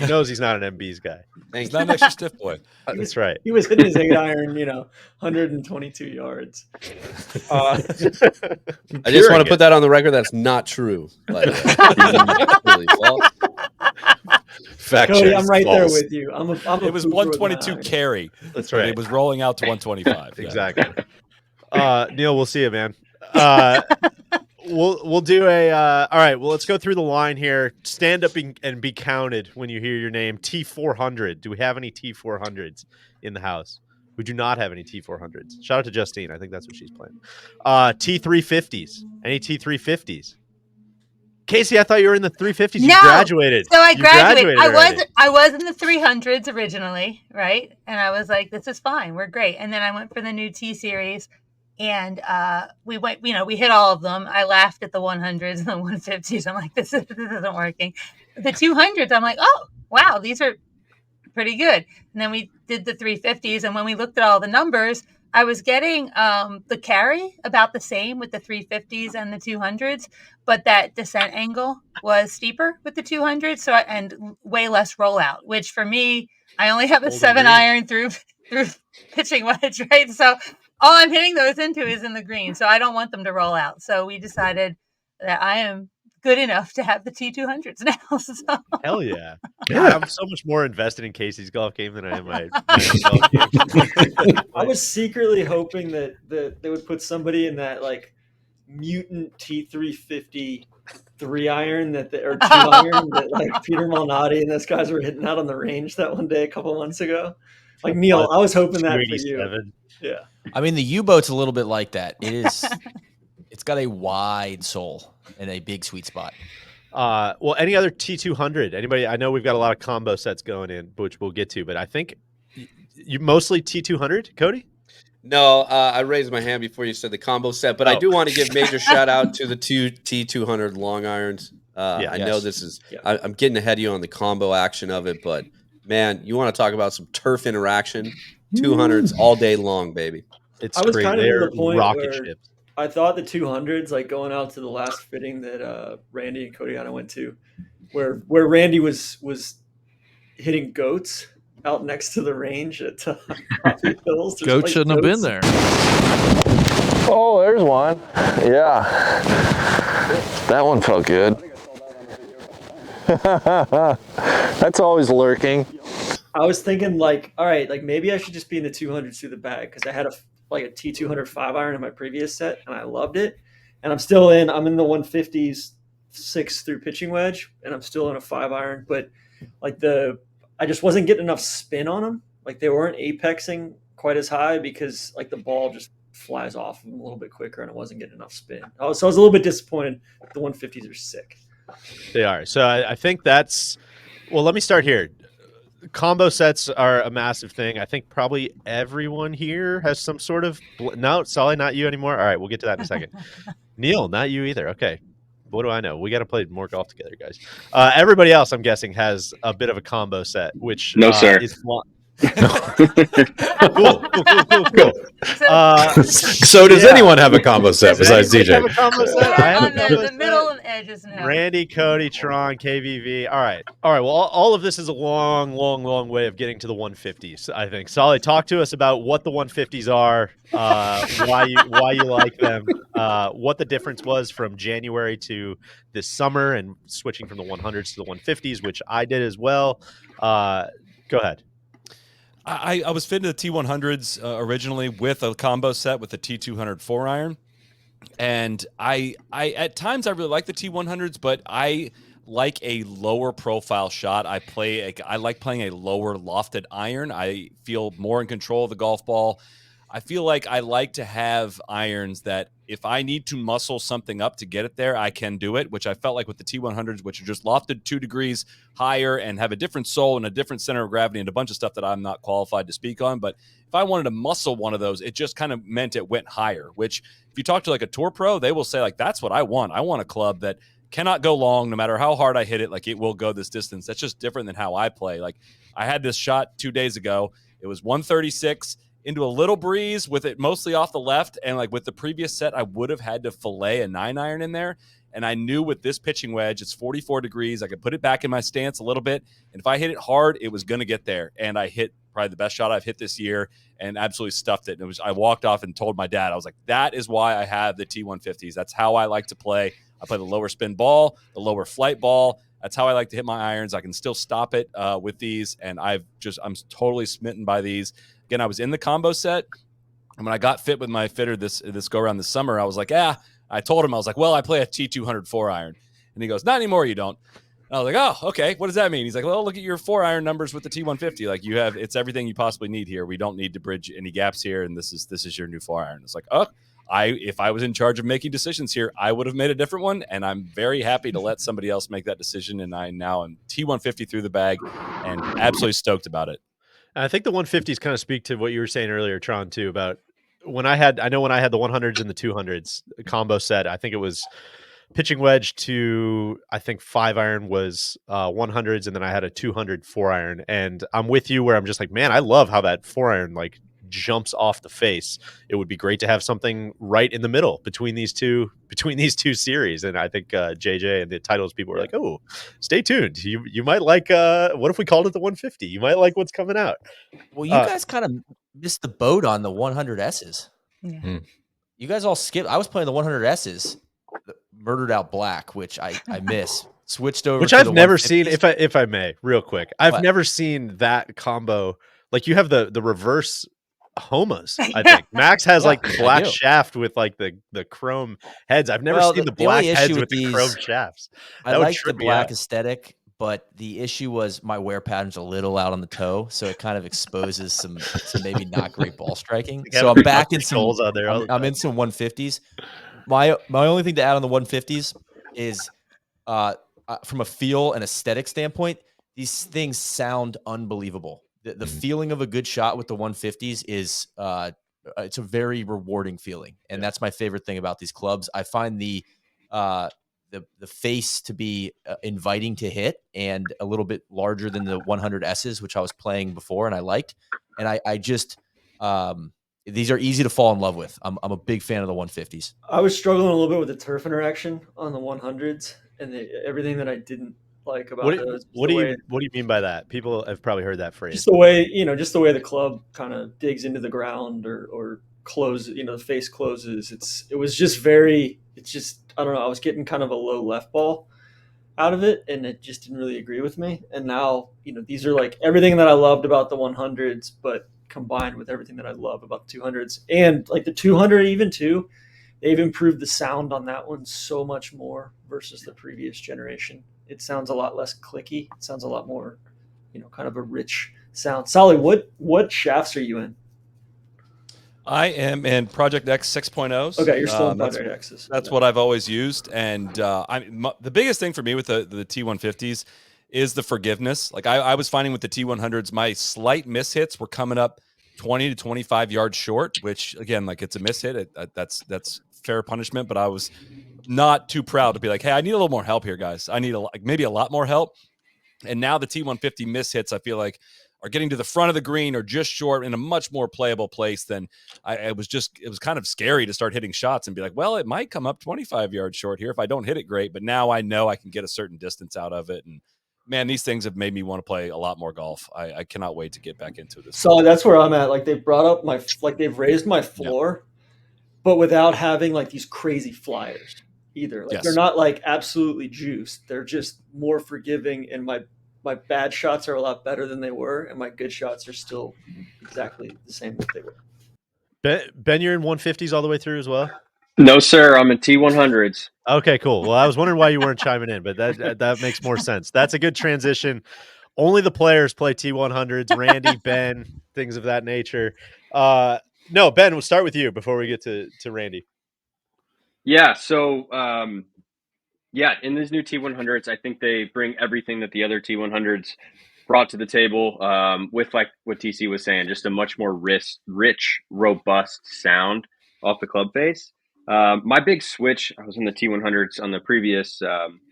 Speaker 2: knows he's not an MB's guy.
Speaker 4: He's not an extra stiff boy.
Speaker 2: That's right.
Speaker 5: He was hitting his 8 iron, 122 yards.
Speaker 7: I just want to put that on the record. That's not true. Like, really false.
Speaker 2: Fact
Speaker 5: Cody,
Speaker 2: check,
Speaker 5: I'm right
Speaker 2: false.
Speaker 5: there with you.
Speaker 4: It was 122 carry.
Speaker 2: That's right.
Speaker 4: It was rolling out to 125.
Speaker 2: Exactly. Neil, we'll see you, man. We'll do a all right. Well, let's go through the line here. Stand up and be counted when you hear your name. T400. Do we have any T400s in the house? We do not have any T400s. Shout out to Justine. I think that's what she's playing. T350s. Any T350s? Casey, I thought you were in the 350s. You graduated.
Speaker 8: So I graduated.
Speaker 2: Already.
Speaker 8: I was in the 300s originally, right? And I was like, this is fine. We're great. And then I went for the new T-Series. And we went, we hit all of them. I laughed at the 100s and the 150s. I'm like, this isn't working. The 200s, I'm like, oh, wow, these are pretty good. And then we did the 350s. And when we looked at all the numbers, I was getting the carry about the same with the 350s and the 200s, but that descent angle was steeper with the 200s. And way less rollout, which for me, I only have a 7 iron through pitching wedge, right? So all I'm hitting those into is in the green, so I don't want them to roll out. So we decided that I am good enough to have the T200s now. So.
Speaker 2: Hell yeah. I'm so much more invested in Casey's golf game than I am my golf game.
Speaker 5: I was secretly hoping that they would put somebody in that like mutant T350 3 iron or 2 iron that like Peter Malnati and those guys were hitting out on the range that one day a couple months ago. Like Neil, I was hoping that for you. Yeah.
Speaker 3: I mean, the U-boat's a little bit like that. It is. It's got a wide sole and a big sweet spot.
Speaker 2: Well, any other T200? Anybody? I know we've got a lot of combo sets going in, which we'll get to, but I think you mostly T200, Cody?
Speaker 7: No, I raised my hand before you said the combo set, but I do want to give major shout out to the 2 T200 long irons. I know this is. Yeah. I'm getting ahead of you on the combo action of it, but man, you want to talk about some turf interaction? 200s all day long, baby.
Speaker 2: I was kind of at the point rocket ships.
Speaker 5: I thought the 200s, like going out to the last fitting that Randy and Cody and I went to, where Randy was hitting goats out next to the range at Coffee Hills.
Speaker 1: Goat shouldn't have been there.
Speaker 10: Oh, there's one. Yeah, that one felt good. That's always lurking.
Speaker 5: I was thinking like, all right, like maybe I should just be in the 200s through the bag because I had a T200 5 iron in my previous set and I loved it, and I'm in the 150s 6 through pitching wedge, and I'm still in a 5 iron, but like I just wasn't getting enough spin on them. Like they weren't apexing quite as high because like the ball just flies off them a little bit quicker, and it wasn't getting enough spin. So I was a little bit disappointed. The 150s are sick.
Speaker 2: They are. So I think that's. Well, let me start here. Combo sets are a massive thing. I think probably everyone here has some sort of. No, Solly, not you anymore. All right, we'll get to that in a second. Neil, not you either. Okay. What do I know? We got to play more golf together, guys. Everybody else, I'm guessing, has a bit of a combo set, which
Speaker 9: No, sir.
Speaker 2: is cool.
Speaker 6: So does anyone have a combo set besides
Speaker 2: anybody
Speaker 6: DJ?
Speaker 2: have a combo set? I have a
Speaker 8: on
Speaker 2: combo
Speaker 8: the
Speaker 2: set.
Speaker 8: middle and edges now.
Speaker 2: Randy, Cody, Tron, KVV. All right. Well, all of this is a long, long, long way of getting to the 150s. I think. Solly, talk to us about what the 150s are, why you like them, what the difference was from January to this summer, and switching from the 100s to the 150s, which I did as well. Go ahead.
Speaker 4: I was fitting the T100s originally with a combo set with a T200 4-iron. And I at times I really like the T100s, but I like a lower profile shot. I like playing a lower lofted iron. I feel more in control of the golf ball. I feel like I like to have irons that if I need to muscle something up to get it there, I can do it, which I felt like with the T100s, which are just lofted 2 degrees higher and have a different sole and a different center of gravity and a bunch of stuff that I'm not qualified to speak on. But if I wanted to muscle one of those, it just kind of meant it went higher, which if you talk to like a tour pro, they will say like, that's what I want. I want a club that cannot go long no matter how hard I hit it. Like it will go this distance. That's just different than how I play. Like I had this shot 2 days ago. It was 136 into a little breeze with it mostly off the left. And like with the previous set, I would have had to fillet a 9-iron in there. And I knew with this pitching wedge, it's 44 degrees. I could put it back in my stance a little bit. And if I hit it hard, it was going to get there. And I hit probably the best shot I've hit this year and absolutely stuffed it. And I walked off and told my dad, I was like, that is why I have the T150s. That's how I like to play. I play the lower spin ball, the lower flight ball. That's how I like to hit my irons. I can still stop it with these. And I'm totally smitten by these. Again, I was in the combo set, and when I got fit with my fitter this go around this summer, I was like, I told him, I was like, well, I play a T200 4-iron. And he goes, not anymore, you don't. And I was like, oh, okay, what does that mean? He's like, well, look at your 4-iron numbers with the T150. Like it's everything you possibly need here. We don't need to bridge any gaps here, and this is your new 4-iron. It's like, if I was in charge of making decisions here, I would have made a different one, and I'm very happy to let somebody else make that decision, and I now am T150 through the bag and absolutely stoked about it.
Speaker 2: I think the 150s kind of speak to what you were saying earlier, Tron, too, about when I had the 100s and the 200s combo set. I think it was pitching wedge to, I think 5-iron was 100s, and then I had a 200 4-iron. And I'm with you where I'm just like, man, I love how that 4-iron like jumps off the face. It would be great to have something right in the middle between these two series. And I think JJ and the Titleist people were like, oh, stay tuned. You might like what if we called it the 150? You might like what's coming out.
Speaker 3: Well, you guys kind of missed the boat on the 100Ss.
Speaker 8: Yeah.
Speaker 3: You guys all skipped. I was playing the 100Ss, murdered out black, which I miss. Switched over,
Speaker 2: which
Speaker 3: to
Speaker 2: I've
Speaker 3: the
Speaker 2: never
Speaker 3: 150s.
Speaker 2: seen. If I may, real quick, I've never seen that combo. Like you have the reverse Homas, I think. Max has like black shaft with like the chrome heads. I've never seen the black heads with the chrome shafts.
Speaker 3: I like the black aesthetic, but the issue was my wear pattern's a little out on the toe, so it kind of exposes some maybe not great ball striking. So I'm back in some
Speaker 2: out there.
Speaker 3: I'm in some 150s. My only thing to add on the 150s is from a feel and aesthetic standpoint, these things sound unbelievable. The feeling of a good shot with the 150s is it's a very rewarding feeling, and that's my favorite thing about these clubs. I find the face to be inviting to hit and a little bit larger than the 100Ss, which I was playing before and I liked. And I just these are easy to fall in love with. I'm a big fan of the 150s.
Speaker 5: I was struggling a little bit with the turf interaction on the 100s and everything that I didn't like about those.
Speaker 2: What do you mean by that? People have probably heard that phrase.
Speaker 5: Just the way the club kind of digs into the ground or closes, the face closes. It was just I don't know. I was getting kind of a low left ball. out of it, and it just didn't really agree with me. And now, these are like everything that I loved about the 100s, but combined with everything that I love about the 200s, and like the 200 even too. They've improved the sound on that one so much more versus the previous generation. It sounds a lot less clicky. It sounds a lot more, kind of a rich sound. Solly, what shafts are you in?
Speaker 4: I am in Project X 6.0s.
Speaker 5: Okay, you're still in Project X's.
Speaker 4: That's what I've always used, and the biggest thing for me with the T150s is the forgiveness. Like I was finding with the T100s, my slight mishits were coming up 20 to 25 yards short, which again, like it's a mishit. That's fair punishment, but I was not too proud to be like, hey, I need a little more help here, guys. I need maybe a lot more help. And now the T150 mishits, I feel like, are getting to the front of the green or just short in a much more playable place than it was kind of scary to start hitting shots and be like, well, it might come up 25 yards short here if I don't hit it great. But now I know I can get a certain distance out of it. And man, these things have made me want to play a lot more golf. I cannot wait to get back into this.
Speaker 5: So that's where I'm at. Like they've brought up they've raised my floor, but without having like these crazy flyers either. Like they're not like absolutely juiced. They're just more forgiving, and my bad shots are a lot better than they were, and my good shots are still exactly the same as they were.
Speaker 2: Ben, you're in 150s all the way through as well?
Speaker 9: No, sir. I'm in T100s.
Speaker 2: Okay, cool. Well, I was wondering why you weren't chiming in, but that makes more sense. That's a good transition. Only the players play T100s. Randy, Ben, things of that nature. No, Ben, we'll start with you before we get to Randy.
Speaker 9: Yeah. So, in these new T100s, I think they bring everything that the other T100s brought to the table, with like what TC was saying, just a much more rich, robust sound off the club face. My big switch, I was in the T100s on the previous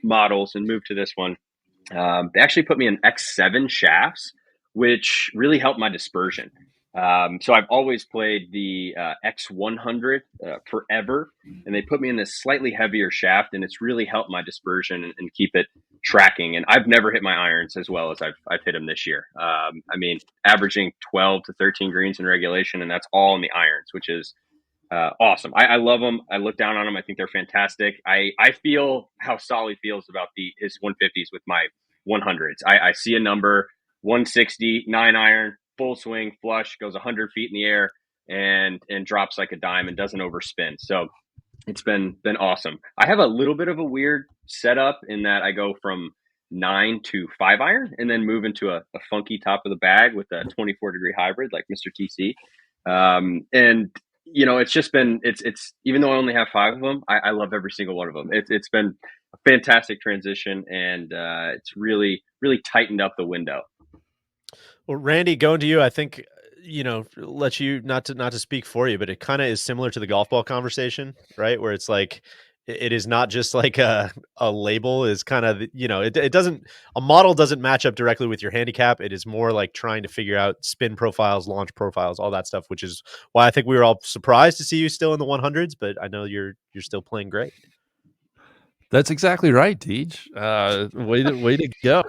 Speaker 9: models and moved to this one. They actually put me in X7 shafts, which really helped my dispersion. So I've always played the X100 forever, and they put me in this slightly heavier shaft, and it's really helped my dispersion and keep it tracking. And I've never hit my irons as well as I've hit them this year. Averaging 12 to 13 greens in regulation, and that's all in the irons, which is awesome. I love them. I look down on them. I think they're fantastic. I feel how Solly feels about his 150s with my 100s. I see a number 160, 9-iron, full swing, flush, goes 100 feet in the air and drops like a dime and doesn't overspin. So it's been awesome. I have a little bit of a weird setup in that I go from 9 to 5-iron and then move into a funky top of the bag with a 24-degree hybrid like Mr. TC. And it's just been, it's even though I only have 5 of them, I love every single one of them. It's been a fantastic transition, and it's really, really tightened up the window.
Speaker 2: Well, Randy, going to you, I think, let you not to speak for you, but it kind of is similar to the golf ball conversation, right? Where it's like, it is not just like a label is kind of, it doesn't, a model doesn't match up directly with your handicap. It is more like trying to figure out spin profiles, launch profiles, all that stuff, which is why I think we were all surprised to see you still in the 100s, but I know you're still playing great.
Speaker 1: That's exactly right, Deej. Way to go.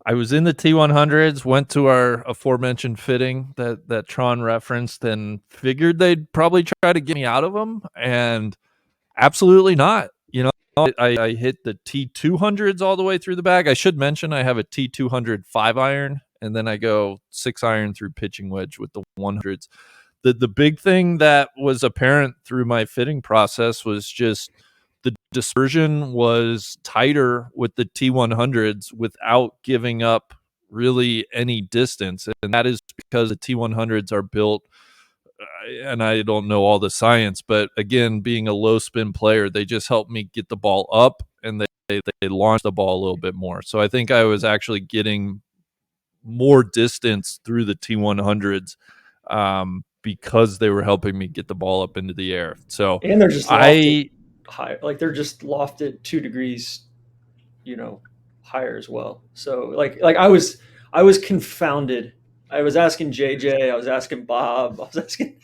Speaker 1: I was in the T100s, went to our aforementioned fitting that Tron referenced, and figured they'd probably try to get me out of them, and absolutely not. I hit the T200s all the way through the bag. I should mention I have a T200 5-iron, and then I go 6-iron through pitching wedge with the 100s. The big thing that was apparent through my fitting process was just the dispersion was tighter with the T100s without giving up really any distance. And that is because the T100s are built, and I don't know all the science, but again, being a low spin player, they just help me get the ball up, and they launch the ball a little bit more. So I think I was actually getting more distance through the T100s because they were helping me get the ball up into the air. So,
Speaker 5: and they're just high, like they're just lofted 2 degrees, higher as well. So like I was confounded. I was asking JJ, I was asking Bob, I was asking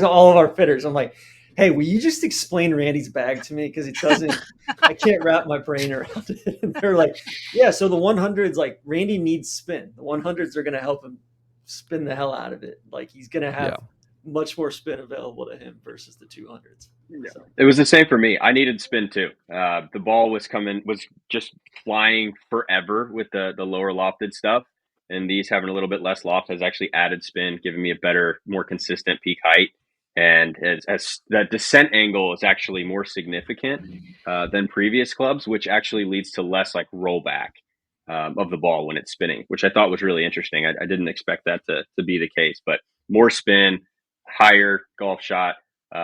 Speaker 5: all of our fitters. I'm like, hey, will you just explain Randy's bag to me? Because it doesn't, I can't wrap my brain around it. And they're like, yeah, so the 100s, like Randy needs spin. The 100s are going to help him spin the hell out of it. Like he's going to have much more spin available to him versus the 200s.
Speaker 9: Yeah.
Speaker 5: So.
Speaker 9: It was the same for me. I needed spin too. The ball was just flying forever with the lower lofted stuff, and these having a little bit less loft has actually added spin, giving me a better, more consistent peak height. And as that descent angle is actually more significant than previous clubs, which actually leads to less like rollback of the ball when it's spinning, which I thought was really interesting. I didn't expect that to be the case, but more spin, higher golf shot,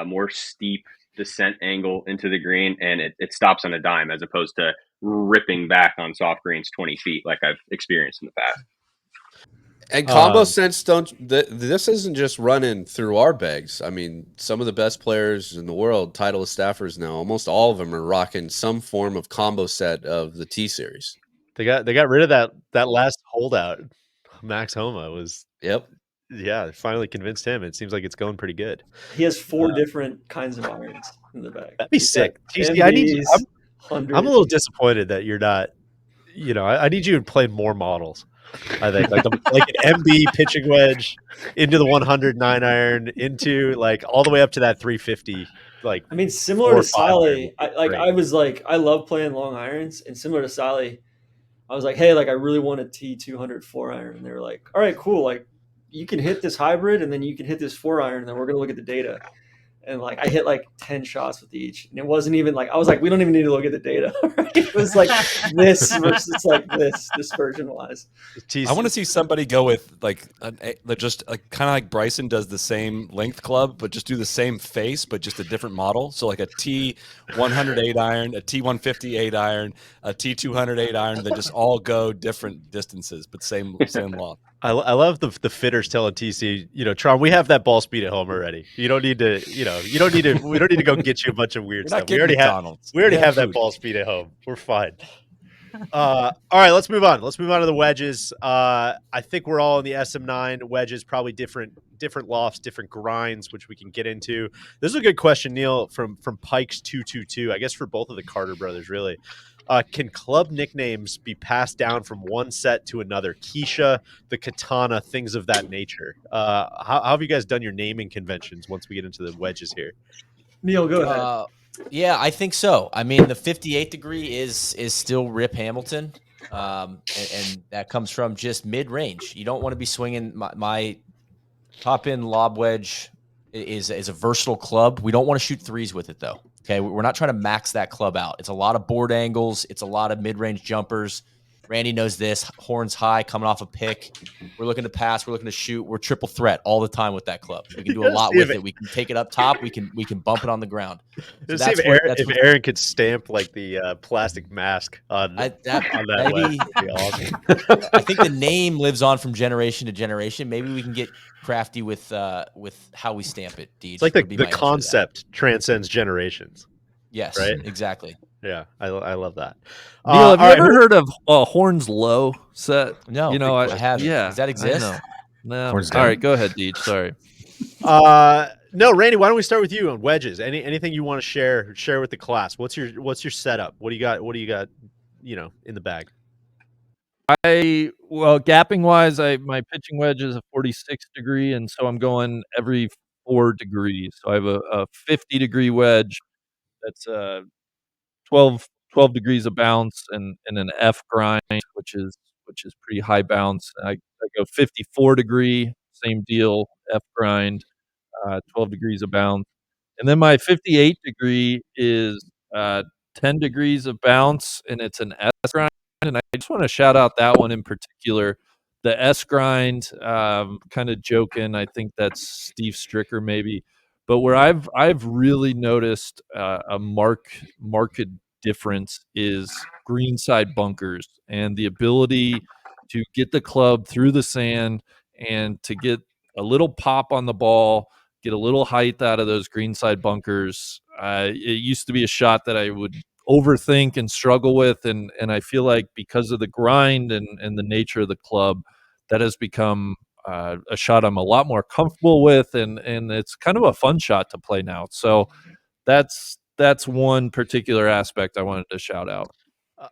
Speaker 9: more steep descent angle into the green, and it stops on a dime as opposed to ripping back on soft greens 20 feet like I've experienced in the past.
Speaker 7: And combo sense this isn't just running through our bags. I mean, some of the best players in the world, Titleist staffers now, almost all of them are rocking some form of combo set of the T series.
Speaker 2: They got rid of that last holdout. Max Homa was finally convinced him. It seems like it's going pretty good.
Speaker 5: He has 4 different kinds of irons in the bag.
Speaker 2: That'd be sick. TC, I'm a little disappointed that you're not. I need you to play more models. I think like an MB pitching wedge into the 109 iron into like all the way up to that 350. Like,
Speaker 5: I mean, similar to Sally, I love playing long irons, and similar to Sally, I was like, hey, like I really want a T200 4-iron, and they were like, all right, cool, like you can hit this hybrid, and then you can hit this 4-iron, and then we're gonna look at the data. And like I hit like 10 shots with each, and it wasn't even like I was like, we don't even need to look at the data. Right? It was like this versus like this dispersion wise.
Speaker 4: I want to see somebody go with like just kind of like Bryson does the same length club, but just do the same face, but just a different model. So like a T108 iron, a T150 8-iron, a T200 8-iron that just all go different distances, but same loft.
Speaker 2: I love the fitters telling TC, Tron, we have that ball speed at home already. You don't need to, we don't need to go get you a bunch of weird stuff. We already have that ball speed at home. We're fine. All right, let's move on. Let's move on to the wedges. I think we're all in the SM9 wedges, probably different lofts, different grinds, which we can get into. This is a good question, Neil, from Pikes 222. I guess for both of the Carter brothers, really. Can club nicknames be passed down from one set to another? Keisha, the Katana, things of that nature. How have you guys done your naming conventions once we get into the wedges here?
Speaker 5: Neil, go ahead.
Speaker 3: Yeah, I think so. I mean, the 58 degree is still Rip Hamilton, and that comes from just mid range. You don't want to be swinging my top end lob wedge is a versatile club. We don't want to shoot threes with it though. Okay, we're not trying to max that club out. It's a lot of board angles. It's a lot of mid-range jumpers. Randy knows this. Horns high, coming off a pick. We're looking to pass. We're looking to shoot. We're triple threat all the time with that club. We can do a lot with it. We can take it up top. We can bump it on the ground. So
Speaker 2: if Aaron could stamp like the plastic mask on that maybe, that'd be awesome.
Speaker 3: I think the name lives on from generation to generation. Maybe we can get crafty with how we stamp it. Deej.
Speaker 2: It's like the concept transcends generations.
Speaker 3: Yes,
Speaker 2: right?
Speaker 3: Exactly.
Speaker 2: Yeah, I love that.
Speaker 1: Neil, have you ever heard of Horns Low set?
Speaker 3: No, I haven't.
Speaker 1: Yeah,
Speaker 3: does that exist?
Speaker 1: No. All right, go ahead, Deej. Sorry.
Speaker 2: No, Randy. Why don't we start with you on wedges? Anything you want to share with the class? What's your setup? What do you got? In the bag.
Speaker 1: Gapping wise, my pitching wedge is a 46 degree, and so I'm going every 4 degrees. So I have a 50 degree wedge that's 12 degrees of bounce and an F grind, which is pretty high bounce. I go 54 degree, same deal, F grind, 12 degrees of bounce. And then my 58 degree is 10 degrees of bounce, and it's an S grind. And I just want to shout out that one in particular. The S grind, kind of joking. I think that's Steve Stricker maybe. But where I've really noticed a marked difference is greenside bunkers and the ability to get the club through the sand and to get a little pop on the ball, get a little height out of those greenside bunkers. It used to be a shot that I would overthink and struggle with, and I feel like because of the grind and the nature of the club, that has become a shot I'm a lot more comfortable with, and it's kind of a fun shot to play now. So that's one particular aspect I wanted to shout out.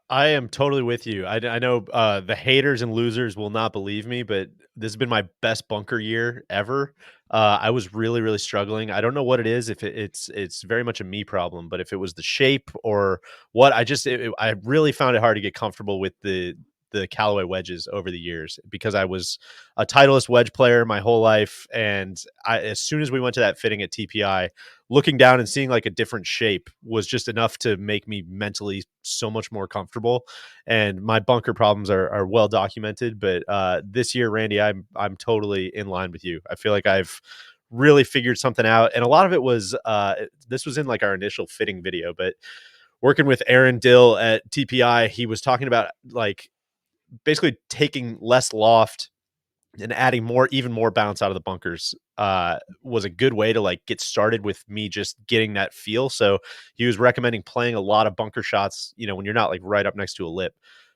Speaker 2: I am totally with you. I know the haters and losers will not believe me, but this has been my best bunker year ever. I was really, really struggling. I don't know what it is. If it's very much a me problem, but if it was the shape or what, I really found it hard to get comfortable with the Callaway wedges over the years because I was a Titleist wedge player my whole life, and as soon as we went to that fitting at TPI, looking down and seeing like a different shape was just enough to make me mentally so much more comfortable. And my bunker problems are well documented, but this year, Randy, I'm totally in line with you. I feel like I've really figured something out, and a lot of it was this was in like our initial fitting video, but working with Aaron Dill at TPI, he was talking about like basically taking less loft and adding even more bounce out of the bunkers was a good way to like get started with me just getting that feel. So he was recommending playing a lot of bunker shots, when you're not like right up next to a lip,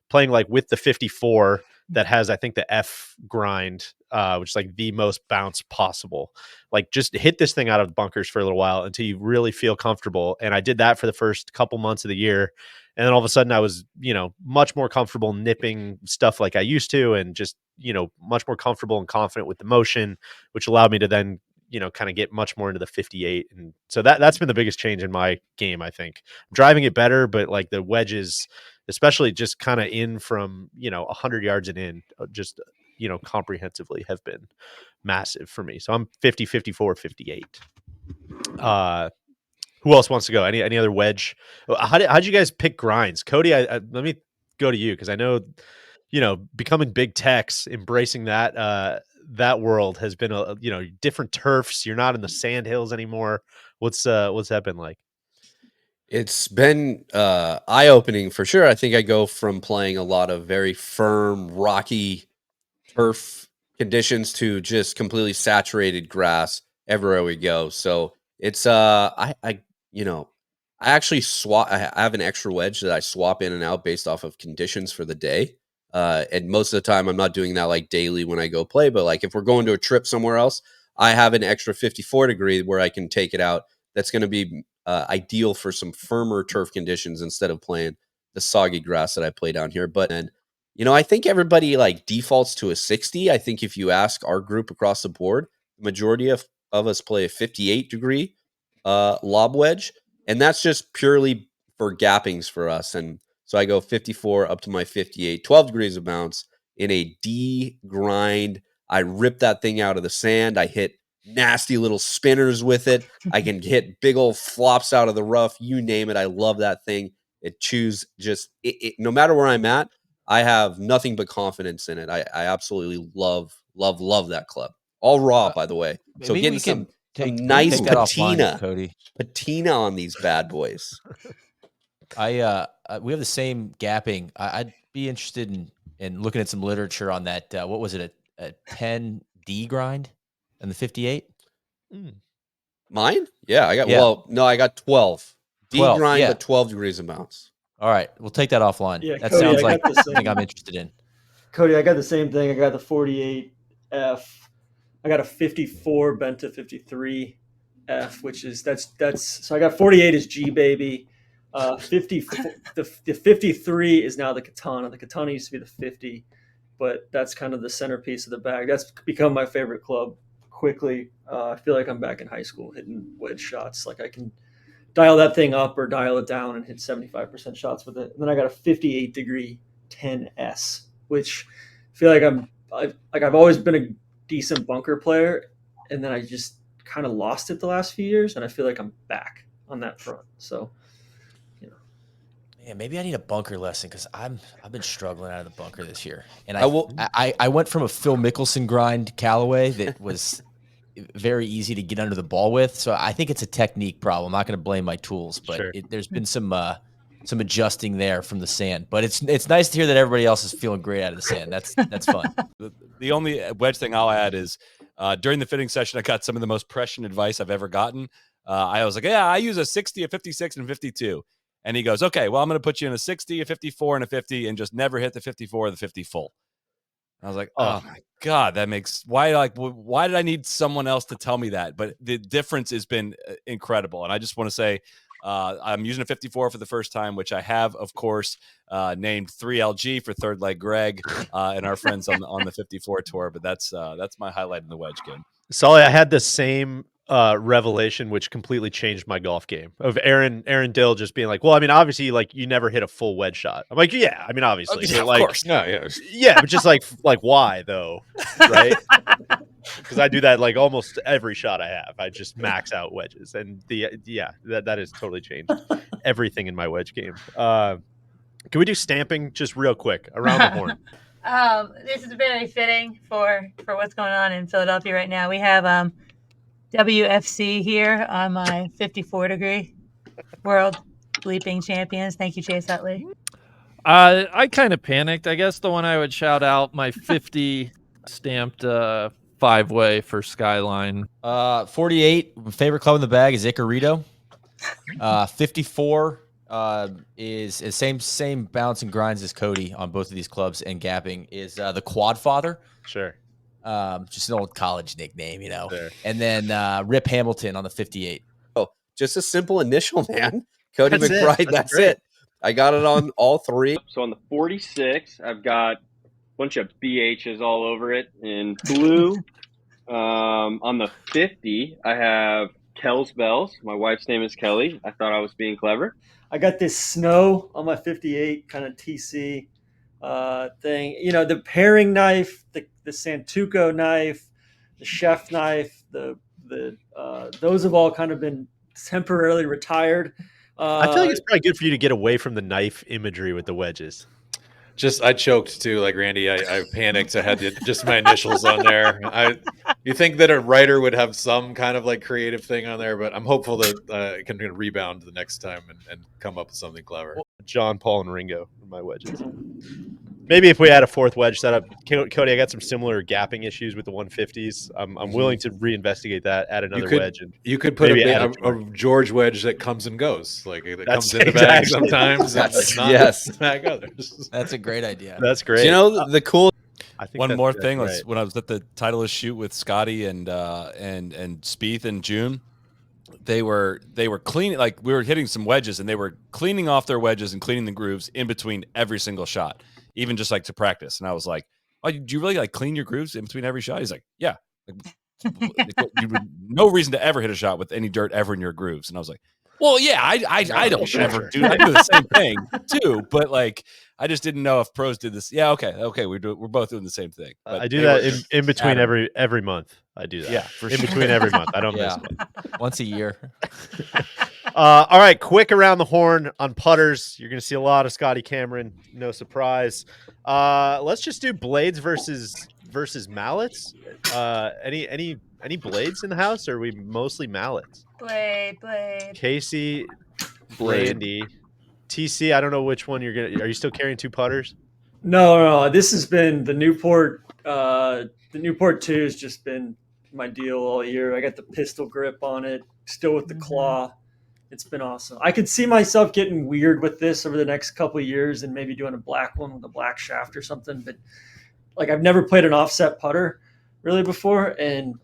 Speaker 2: playing like with the 54 that has, I think, the F grind, which is like the most bounce possible. Like just hit this thing out of the bunkers for a little while until you really feel comfortable. And I did that for the first couple months of the year. And then all of a sudden I was, much more comfortable nipping stuff like I used to, and just, much more comfortable and confident with the motion, which allowed me to then, kind of get much more into the 58. And so that's been the biggest change in my game. I think I'm driving it better, but like the wedges, especially just kind of in from, 100 yards and in, just, comprehensively have been massive for me. So I'm 50, 54, 58. Who else wants to go? Any other wedge? How'd you guys pick grinds? Cody, let me go to you because I know, becoming big techs, embracing that world has been different turfs. You're not in the sand hills anymore. What's that been like?
Speaker 7: It's been eye-opening for sure. I think I go from playing a lot of very firm, rocky turf conditions to just completely saturated grass everywhere we go. So it's I actually swap. I have an extra wedge that I swap in and out based off of conditions for the day. And most of the time, I'm not doing that like daily when I go play. But like if we're going to a trip somewhere else, I have an extra 54 degree where I can take it out. That's going to be ideal for some firmer turf conditions instead of playing the soggy grass that I play down here. But then, I think everybody like defaults to a 60. I think if you ask our group across the board, the majority of us play a 58 degree lob wedge. And that's just purely for gappings for us. And so I go 54 up to my 58, 12 degrees of bounce in a D grind. I rip that thing out of the sand. I hit nasty little spinners with it. I can hit big old flops out of the rough. You name it. I love that thing. It chews just no matter where I'm at. I have nothing but confidence in it. I absolutely love that club. All raw, by the way. So getting some nice
Speaker 3: take that
Speaker 7: patina,
Speaker 3: offline, Cody.
Speaker 7: Patina on these bad boys.
Speaker 3: We have the same gapping. I'd be interested in looking at some literature on that. What was it, a 10D grind and the 58?
Speaker 7: Mine? Yeah, I got.
Speaker 3: Yeah.
Speaker 7: Well, no, I got 12 D
Speaker 3: 12,
Speaker 7: grind,
Speaker 3: yeah.
Speaker 7: but 12 degrees of bounce.
Speaker 3: All right, we'll take that offline.
Speaker 5: Yeah,
Speaker 3: that
Speaker 5: Cody,
Speaker 3: sounds
Speaker 5: I
Speaker 3: like
Speaker 5: got the same.
Speaker 3: something I'm interested in.
Speaker 5: Cody, I got the same thing. I got the 48F. I got a 54 bent to 53F, which is that's so I got 48 is G baby. 54 the 53 is now the katana. The katana used to be the 50, but that's kind of the centerpiece of the bag. That's become my favorite club quickly. I feel like I'm back in high school hitting wedge shots. Like I can dial that thing up or dial it down and hit 75% shots with it. And then I got a 58 degree 10S, which I feel like I've always been a decent bunker player, and then I just kind of lost it the last few years, and I feel like I'm back on that front. So,
Speaker 3: yeah, maybe I need a bunker lesson because I've been struggling out of the bunker this year, and I went from a Phil Mickelson grind Callaway that was very easy to get under the ball with. So I think it's a technique problem. I'm not going to blame my tools, but
Speaker 2: Sure.
Speaker 3: There's been some adjusting there from the sand. But it's nice to hear that everybody else is feeling great out of the sand. That's fun.
Speaker 4: The only wedge thing I'll add is during the fitting session, I got some of the most prescient advice I've ever gotten. I was like, yeah, I use a 60, a 56, and a 52. And he goes, okay, well, I'm going to put you in a 60, a 54, and a 50, and just never hit the 54 or the 50 full. I was like, oh my God, that makes why did I need someone else to tell me that? But the difference has been incredible. And I just want to say, I'm using a 54 for the first time, which I have, of course, named 3LG for third leg Greg and our friends on the 54 tour. But that's my highlight in the wedge game.
Speaker 2: Solly, I had the same revelation, which completely changed my golf game. Of Aaron Dill just being like, "Well, I mean, obviously, like you never hit a full wedge shot." I'm like, "Yeah, I mean, obviously,
Speaker 4: Yeah,
Speaker 2: but,
Speaker 4: of
Speaker 2: like,
Speaker 4: course.
Speaker 6: No, yeah.
Speaker 2: yeah, but just like why though, right?" Because I do that like almost every shot I have. I just max out wedges, and that has totally changed everything in my wedge game. Can we do stamping just real quick around the horn?
Speaker 8: This is very fitting for what's going on in Philadelphia right now. We have WFC here on my 54 degree world bleeping champions. Thank you, Chase Utley.
Speaker 1: I kind of panicked. I guess the one I would shout out, my 50 stamped 5-way for Skyline.
Speaker 3: 48, favorite club in the bag is Icarito. 54 is same bounce and grinds as Cody on both of these clubs, and gapping is the Quad Father.
Speaker 2: Sure.
Speaker 3: Just an old college nickname, you know.
Speaker 2: Sure.
Speaker 3: And then Rip Hamilton on the 58.
Speaker 7: Oh, just a simple initial, man. Cody
Speaker 2: That's it.
Speaker 7: McBride,
Speaker 2: That's
Speaker 7: that's
Speaker 2: great.
Speaker 7: it. I got it on all three.
Speaker 9: So on the 46, I've got a bunch of BHs all over it in blue. On the 50, I have Kel's Bells. My wife's name is Kelly. I thought I was being clever.
Speaker 5: I got this snow on my 58 kind of TC thing. You know, the paring knife, the Santuco knife, the chef knife, those have all kind of been temporarily retired.
Speaker 2: I feel like it's probably good for you to get away from the knife imagery with the wedges.
Speaker 6: I choked too, like Randy. I panicked. I had just my initials on there. You think that a writer would have some kind of like creative thing on there, but I'm hopeful that it can rebound the next time and come up with something clever.
Speaker 2: John, Paul, and Ringo are my wedges. Maybe if we had a fourth wedge setup, Cody, I got some similar gapping issues with the 150s. I'm willing to reinvestigate that, add another wedge. And
Speaker 6: you could put
Speaker 2: maybe
Speaker 6: a George wedge that comes and goes, like it
Speaker 2: That's
Speaker 6: comes in the bag
Speaker 2: exactly-
Speaker 6: sometimes. And
Speaker 7: That's-
Speaker 6: not
Speaker 7: yes.
Speaker 6: back others.
Speaker 3: That's a great idea.
Speaker 2: That's great.
Speaker 7: Do you know the cool?
Speaker 2: I think
Speaker 4: One
Speaker 2: that's-
Speaker 4: more
Speaker 2: that's
Speaker 4: thing was
Speaker 2: right.
Speaker 4: when I was at the Titleist shoot with Scotty and Spieth in June, they were cleaning, like we were hitting some wedges, and they were cleaning off their wedges and cleaning the grooves in between every single shot, even just like to practice. And I was like, "Oh, do you really like clean your grooves in between every shot?" He's like, "Yeah." No reason to ever hit a shot with any dirt ever in your grooves. And I was like, "Well, yeah, I don't ever do. I do the same thing too, but like I just didn't know if pros did this." Yeah, okay, we're both doing the same thing. But
Speaker 2: I do
Speaker 4: they
Speaker 2: that
Speaker 4: were
Speaker 2: in between
Speaker 4: adamant.
Speaker 2: every month. I do that.
Speaker 4: Yeah, for
Speaker 2: in
Speaker 4: sure.
Speaker 2: between every month. I don't
Speaker 3: Yeah.
Speaker 2: miss one.
Speaker 3: Once a year.
Speaker 2: All right, quick around the horn on putters. You're going to see a lot of Scotty Cameron. No surprise. Let's just do blades versus mallets. Any blades in the house, or are we mostly mallets?
Speaker 8: Blade.
Speaker 2: Casey, Blandy, TC. I don't know which one you're gonna. Are you still carrying two putters?
Speaker 5: No. This has been the Newport. The Newport 2 has just been my deal all year. I got the pistol grip on it, still with the claw. It's been awesome. I could see myself getting weird with this over the next couple of years and maybe doing a black one with a black shaft or something. But like, I've never played an offset putter really before, and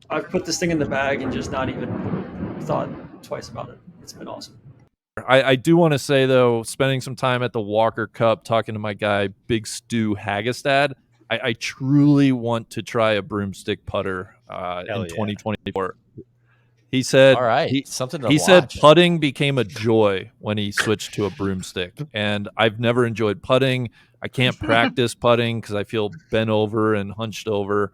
Speaker 5: I've put this thing in the bag and just not even thought twice about it. It's been awesome.
Speaker 1: I do want to say, though, spending some time at the Walker Cup talking to my guy, Big Stu Hagestad, I truly want to try a broomstick putter in
Speaker 2: yeah.
Speaker 1: 2024. He said,
Speaker 3: All right, something to
Speaker 1: he said
Speaker 3: watch.
Speaker 1: putting became a joy when he switched to a broomstick. And I've never enjoyed putting. I can't practice putting because I feel bent over and hunched over.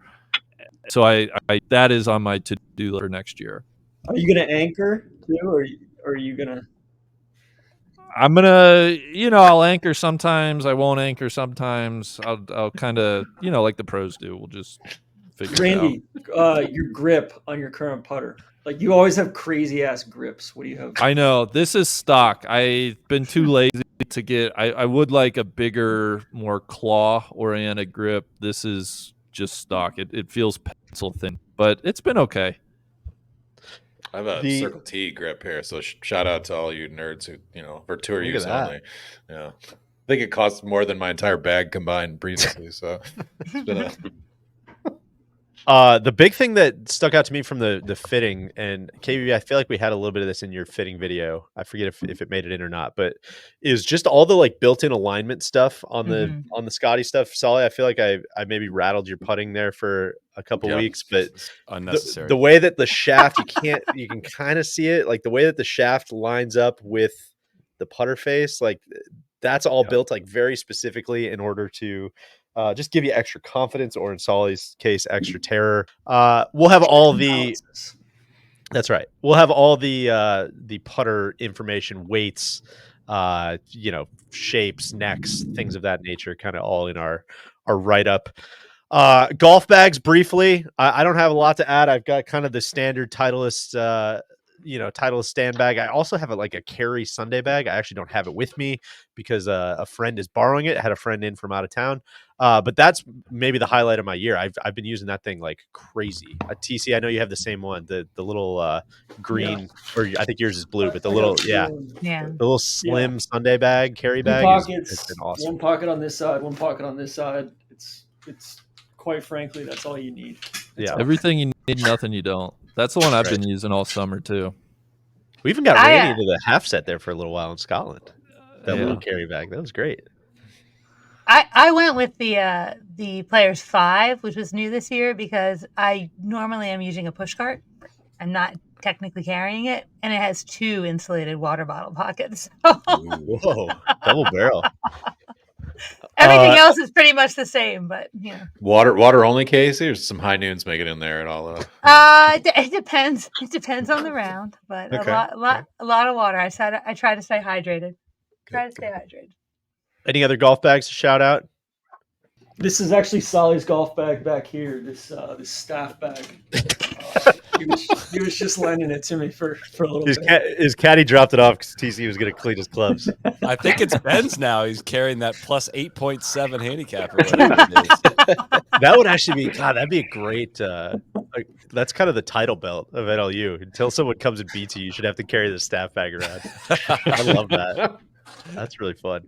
Speaker 1: So I that is on my to-do list for next year.
Speaker 5: Are you going to anchor too, or are you going to?
Speaker 1: I'm gonna, I'll anchor sometimes. I won't anchor sometimes. I'll kind of, like the pros do. We'll just figure
Speaker 5: Randy,
Speaker 1: it out.
Speaker 5: your grip on your current putter. Like, you always have crazy ass grips. What do you have?
Speaker 1: I know this is stock. I've been too lazy to get. I would like a bigger, more claw-oriented grip. This is just stock. It feels pencil thin, but it's been okay.
Speaker 6: I have a Circle T grip here, so shout out to all you nerds who, for tour use only. Yeah, I think it costs more than my entire bag combined previously. So it's been
Speaker 2: The big thing that stuck out to me from the fitting, and KBB, I feel like we had a little bit of this in your fitting video. I forget if it made it in or not, but is just all the like built-in alignment stuff on the Scotty stuff. Solly, I feel like I maybe rattled your putting there for a couple
Speaker 4: Yep.
Speaker 2: weeks, but
Speaker 4: It's unnecessary.
Speaker 2: the way that the shaft, you can kind of see it, like the way that the shaft lines up with the putter face, like that's all built like very specifically in order to just give you extra confidence, or in Solly's case, extra terror. We'll have all the. That's right. We'll have all the putter information, weights, shapes, necks, things of that nature, kind of all in our write up. Golf bags, briefly. I don't have a lot to add. I've got kind of the standard Titleist, Titleist stand bag. I also have a carry Sunday bag. I actually don't have it with me because a friend is borrowing it. I had a friend in from out of town. But that's maybe the highlight of my year. I've been using that thing like crazy. TC, I know you have the same one, the little green, or I think yours is blue, but the little the little slim Sunday bag, carry bag. It's been awesome.
Speaker 5: One pocket on this side, one pocket on this side. It's quite frankly, that's all you need.
Speaker 1: Everything you need, nothing you don't. That's the one I've been using all summer too.
Speaker 2: We even got Randy into the half set there for a little while in Scotland. That little carry bag, that was great.
Speaker 8: I went with the Players 5, which was new this year, because I normally am using a push cart. I'm not technically carrying it, and it has 2 insulated water bottle pockets.
Speaker 2: Whoa, double barrel.
Speaker 8: Everything else is pretty much the same, but
Speaker 6: Water only, Casey, or some high noons make it in there at all?
Speaker 8: It depends. It depends on the round, but a lot of water. I try to stay hydrated.
Speaker 2: Any other golf bags to shout out?
Speaker 5: This is actually Solly's golf bag back here. This staff bag. He was just lending it to me for a little bit.
Speaker 2: His caddy dropped it off because TC was going to clean his clubs.
Speaker 4: I think it's Ben's now. He's carrying that plus 8.7 handicap or whatever it is.
Speaker 2: That would actually be that'd be a great. That's kind of the title belt of NLU. Until someone comes and beats you, you should have to carry the staff bag around. I love that. That's really fun.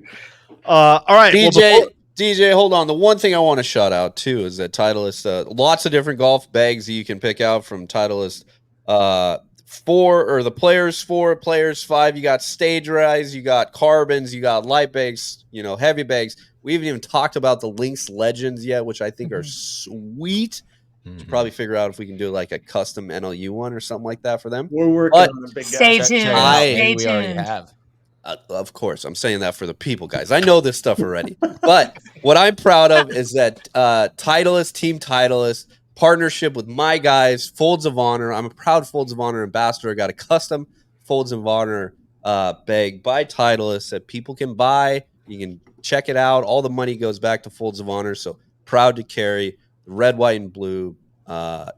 Speaker 2: All right,
Speaker 7: DJ, hold on. The one thing I want to shout out too is that Titleist, lots of different golf bags that you can pick out from Titleist. 4 or the Players 4, Players 5. You got stage rise, you got carbons, you got light bags, heavy bags. We haven't even talked about the Lynx Legends yet, which I think are sweet. Should probably figure out if we can do like a custom NLU one or something like that for them.
Speaker 5: We're working on the big guys.
Speaker 8: Stay tuned.
Speaker 3: We already have.
Speaker 7: Of course, I'm saying that for the people, guys. I know this stuff already. But what I'm proud of is that Titleist, Team Titleist, partnership with my guys, Folds of Honor. I'm a proud Folds of Honor ambassador. I got a custom Folds of Honor bag by Titleist that people can buy. You can check it out. All the money goes back to Folds of Honor. So proud to carry the red, white, and blue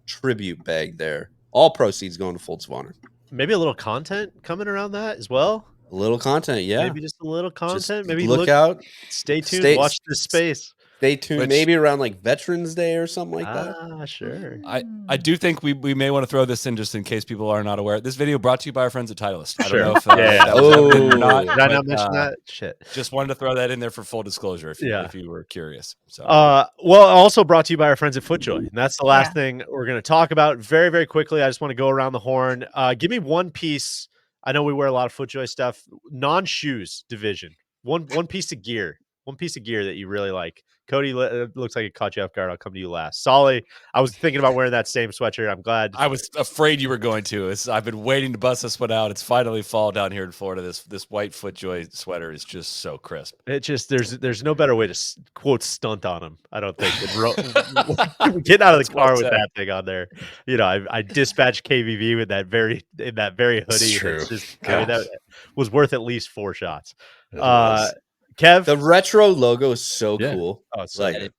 Speaker 7: tribute bag there. All proceeds going to Folds of Honor.
Speaker 2: Maybe a little content coming around that as well.
Speaker 7: A little content, yeah.
Speaker 2: Maybe just a little content.
Speaker 7: Just
Speaker 2: maybe
Speaker 7: look out.
Speaker 2: Stay tuned. Watch this space.
Speaker 7: Stay tuned. Maybe around like Veterans Day or something like that.
Speaker 2: Sure.
Speaker 4: I do think we may want to throw this in just in case people are not aware. This video brought to you by our friends at Titleist. I don't know if that was evident or not.
Speaker 2: Did I not mention that? Shit.
Speaker 4: Just wanted to throw that in there for full disclosure if you were curious. So
Speaker 2: well, also brought to you by our friends at FootJoy. And that's the last thing we're going to talk about very, very quickly. I just want to go around the horn. Give me one piece. I know we wear a lot of FootJoy stuff. Non-shoes division. One piece of gear. One piece of gear that you really like. Cody, looks like it caught you off guard. I'll come to you last. Solly, I was thinking about wearing that same sweatshirt. I'm glad.
Speaker 4: I was afraid you were going to. I've been waiting to bust this one out. It's finally fall down here in Florida. This white FootJoy sweater is just so crisp.
Speaker 2: It just there's no better way to quote stunt on him. I don't think. Getting out of the car with that thing on there. I dispatched KVV with that very hoodie.
Speaker 6: It's true.
Speaker 2: It's just, that was worth at least 4 shots. Kev,
Speaker 7: the retro logo is so cool.
Speaker 2: Oh, it's
Speaker 7: like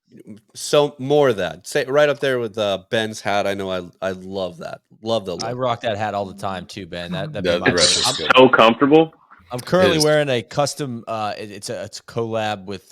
Speaker 7: so more of that. Say right up there with Ben's hat. I know I love that. Love the logo.
Speaker 3: I rock that hat all the time too, Ben. That'd
Speaker 6: the
Speaker 3: be my
Speaker 9: so comfortable.
Speaker 3: I'm currently wearing a custom. It's a collab with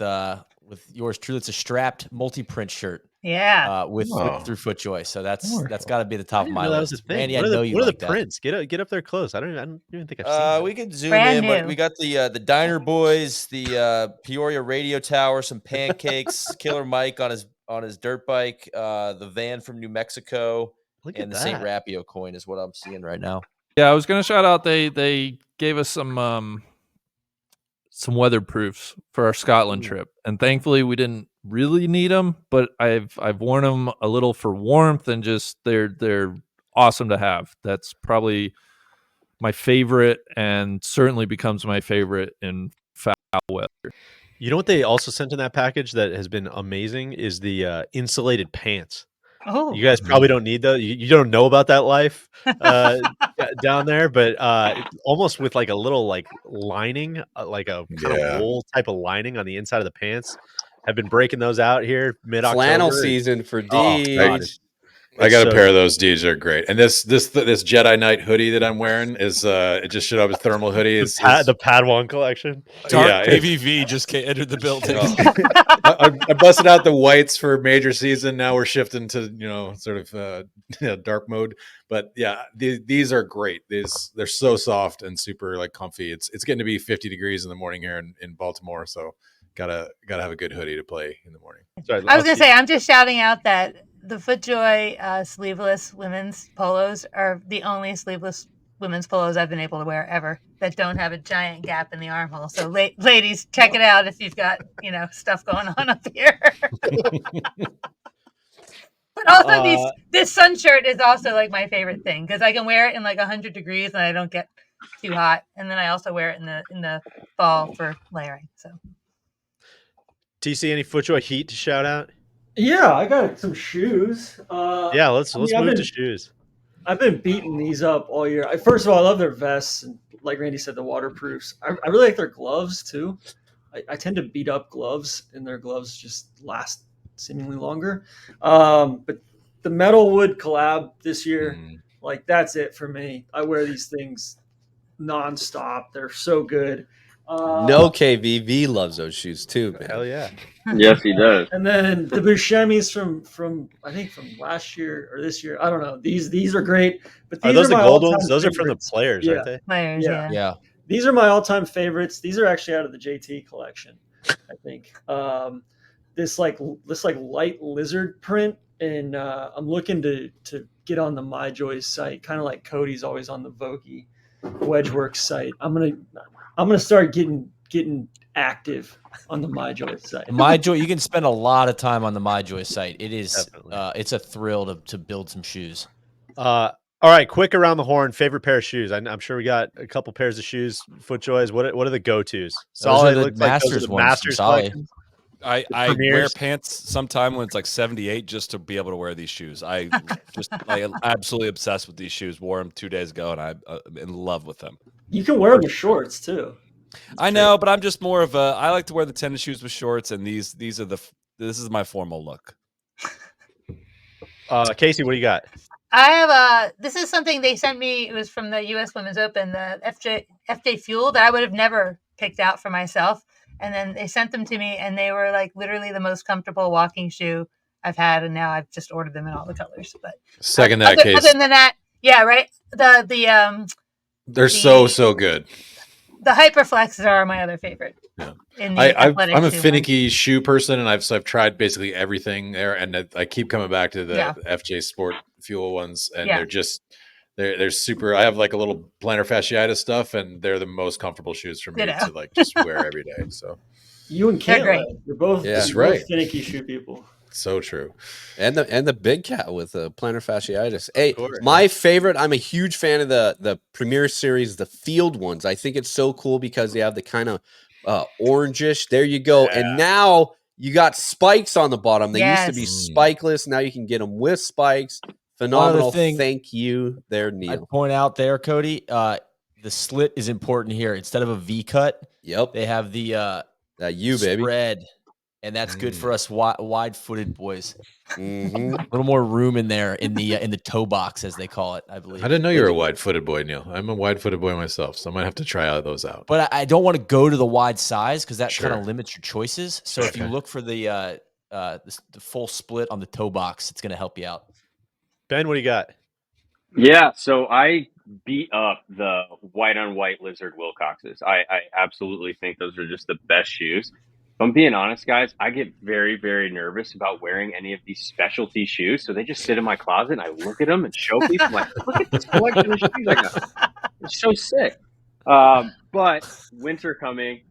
Speaker 3: yours truly. It's a strapped multi-print shirt.
Speaker 8: Yeah.
Speaker 3: Through FootJoy. So that's got to be the top of my list. Randy, I
Speaker 2: know
Speaker 3: you
Speaker 2: like
Speaker 3: like
Speaker 2: the
Speaker 3: that.
Speaker 2: prints? Get up there close. I don't even think I've seen that.
Speaker 3: We could zoom
Speaker 8: Brand
Speaker 3: in, but
Speaker 8: new.
Speaker 3: we got the Diner Boys, the Peoria Radio Tower, some pancakes, Killer Mike on his on his dirt bike, the van from New Mexico,
Speaker 2: Look
Speaker 3: and
Speaker 2: at
Speaker 3: the St.
Speaker 2: that.
Speaker 3: Rapio coin is what I'm seeing right now.
Speaker 1: Yeah, I was gonna shout out. They gave us some weatherproofs for our Scotland trip, and thankfully we didn't really need them. But I've worn them a little for warmth, and just they're awesome to have. That's probably my favorite, and certainly becomes my favorite in foul weather.
Speaker 2: You know what they also sent in that package that has been amazing is the insulated pants.
Speaker 8: Oh,
Speaker 2: You guys probably don't need those. You don't know about that life down there, but almost with like a little like lining, like a kind of wool type of lining on the inside of the pants. Have been breaking those out here mid-October.
Speaker 7: Flannel season for Deej.
Speaker 6: I got
Speaker 2: so
Speaker 6: a pair of those. These are great. And this Jedi Knight hoodie that I'm wearing is it just showed up as thermal hoodie. It's
Speaker 2: the Padawan collection.
Speaker 4: Dark AVV just entered the building.
Speaker 6: I busted out the whites for major season. Now we're shifting to sort of dark mode. But yeah, these are great. They're so soft and super like comfy. It's getting to be 50 degrees in the morning here in Baltimore, so gotta have a good hoodie to play in the morning.
Speaker 8: I was gonna say, I'm just shouting out that the FootJoy sleeveless women's polos are the only sleeveless women's polos I've been able to wear ever that don't have a giant gap in the armhole. So ladies, check it out if you've got stuff going on up here. But also this sun shirt is also like my favorite thing because I can wear it in like 100 degrees and I don't get too hot, and then I also wear it in the fall for layering. So
Speaker 2: TC, any FootJoy heat to shout out?
Speaker 5: Yeah, I got some shoes.
Speaker 2: Yeah, let's move to shoes.
Speaker 5: I've been beating these up all year. First of all, I love their vests, and like Randy said, the waterproofs. I really like their gloves too. I tend to beat up gloves, and their gloves just last seemingly longer. But the Metalwood collab this year, like that's it for me. I wear these things nonstop. They're so good.
Speaker 7: No KVV loves those shoes too, man.
Speaker 2: Hell yeah.
Speaker 9: Yes, he does.
Speaker 5: And then the Buscemi's from I think from last year or this year. I don't know. These are great. But these
Speaker 2: Are those the
Speaker 5: my
Speaker 2: gold
Speaker 5: all-time
Speaker 2: ones? Those are from the
Speaker 5: favorites.
Speaker 2: players, aren't they?
Speaker 8: players, yeah.
Speaker 5: These are my all-time favorites. These are actually out of the JT collection, I think. This light lizard print, and I'm looking to get on the MyJoy site, kind of like Cody's always on the Vokey Wedgeworks site. I'm gonna start getting active on the MyJoy site.
Speaker 3: MyJoy, you can spend a lot of time on the MyJoy site. It is it's a thrill to build some shoes.
Speaker 2: All right, quick around the horn. Favorite pair of shoes? I'm sure we got a couple pairs of shoes. FootJoys. What are the go-tos?
Speaker 3: Solid
Speaker 2: looks like those are the Masters collection.
Speaker 4: I wear
Speaker 2: Premieres.
Speaker 4: pants sometime when it's like 78 just to be able to wear these shoes. I absolutely obsessed with these shoes. Wore them 2 days ago, and I'm in love with them.
Speaker 5: You can wear them with shorts too.
Speaker 4: I know, but I'm just more of a. I like to wear the tennis shoes with shorts, and these are this is my formal look.
Speaker 2: Casey, what do you got?
Speaker 8: I have this is something they sent me. It was from the U.S. Women's Open, the FJ Fuel that I would have never picked out for myself. And then they sent them to me, and they were like literally the most comfortable walking shoe I've had. And now I've just ordered them in all the colors. But
Speaker 6: second that case.
Speaker 8: Other than that, yeah, right.
Speaker 6: They're so good.
Speaker 8: The Hyperflexes are my other favorite.
Speaker 6: Yeah.
Speaker 8: I'm
Speaker 6: a finicky shoe person, and I've tried basically everything there, and I keep coming back to the FJ Sport Fuel ones, and they're super. I have like a little plantar fasciitis stuff, and they're the most comfortable shoes for me to like just wear every day. So
Speaker 5: you and Kate, you're both finicky shoe people.
Speaker 6: So true.
Speaker 7: And the big cat with the plantar fasciitis. Hey, my favorite, I'm a huge fan of the Premier Series, the field ones. I think it's so cool because they have the kind of orangish. There you go. Yeah. And now you got spikes on the bottom. They used to be spikeless. Now you can get them with spikes. Phenomenal. Thank you there, Neil.
Speaker 3: I'd point out there, Cody, the slit is important here. Instead of a V cut, they have the
Speaker 7: U baby
Speaker 3: spread. And that's good for us wide-footed boys. A little more room in there in the toe box, as they call it, I believe.
Speaker 6: I didn't know you were a wide-footed boy, Neil. I'm a wide-footed boy myself, so I might have to try those out.
Speaker 3: But I don't want to go to the wide size because that kind of limits your choices. So if you look for the full split on the toe box, it's going to help you out.
Speaker 2: Ben, what do you got?
Speaker 9: Yeah, so I beat up the white-on-white Lizard Wilcoxes. I absolutely think those are just the best shoes. I'm being honest, guys, I get very, very nervous about wearing any of these specialty shoes. So they just sit in my closet and I look at them and show people. I'm like, look at this collection of shoes I got. It's so sick. But winter coming,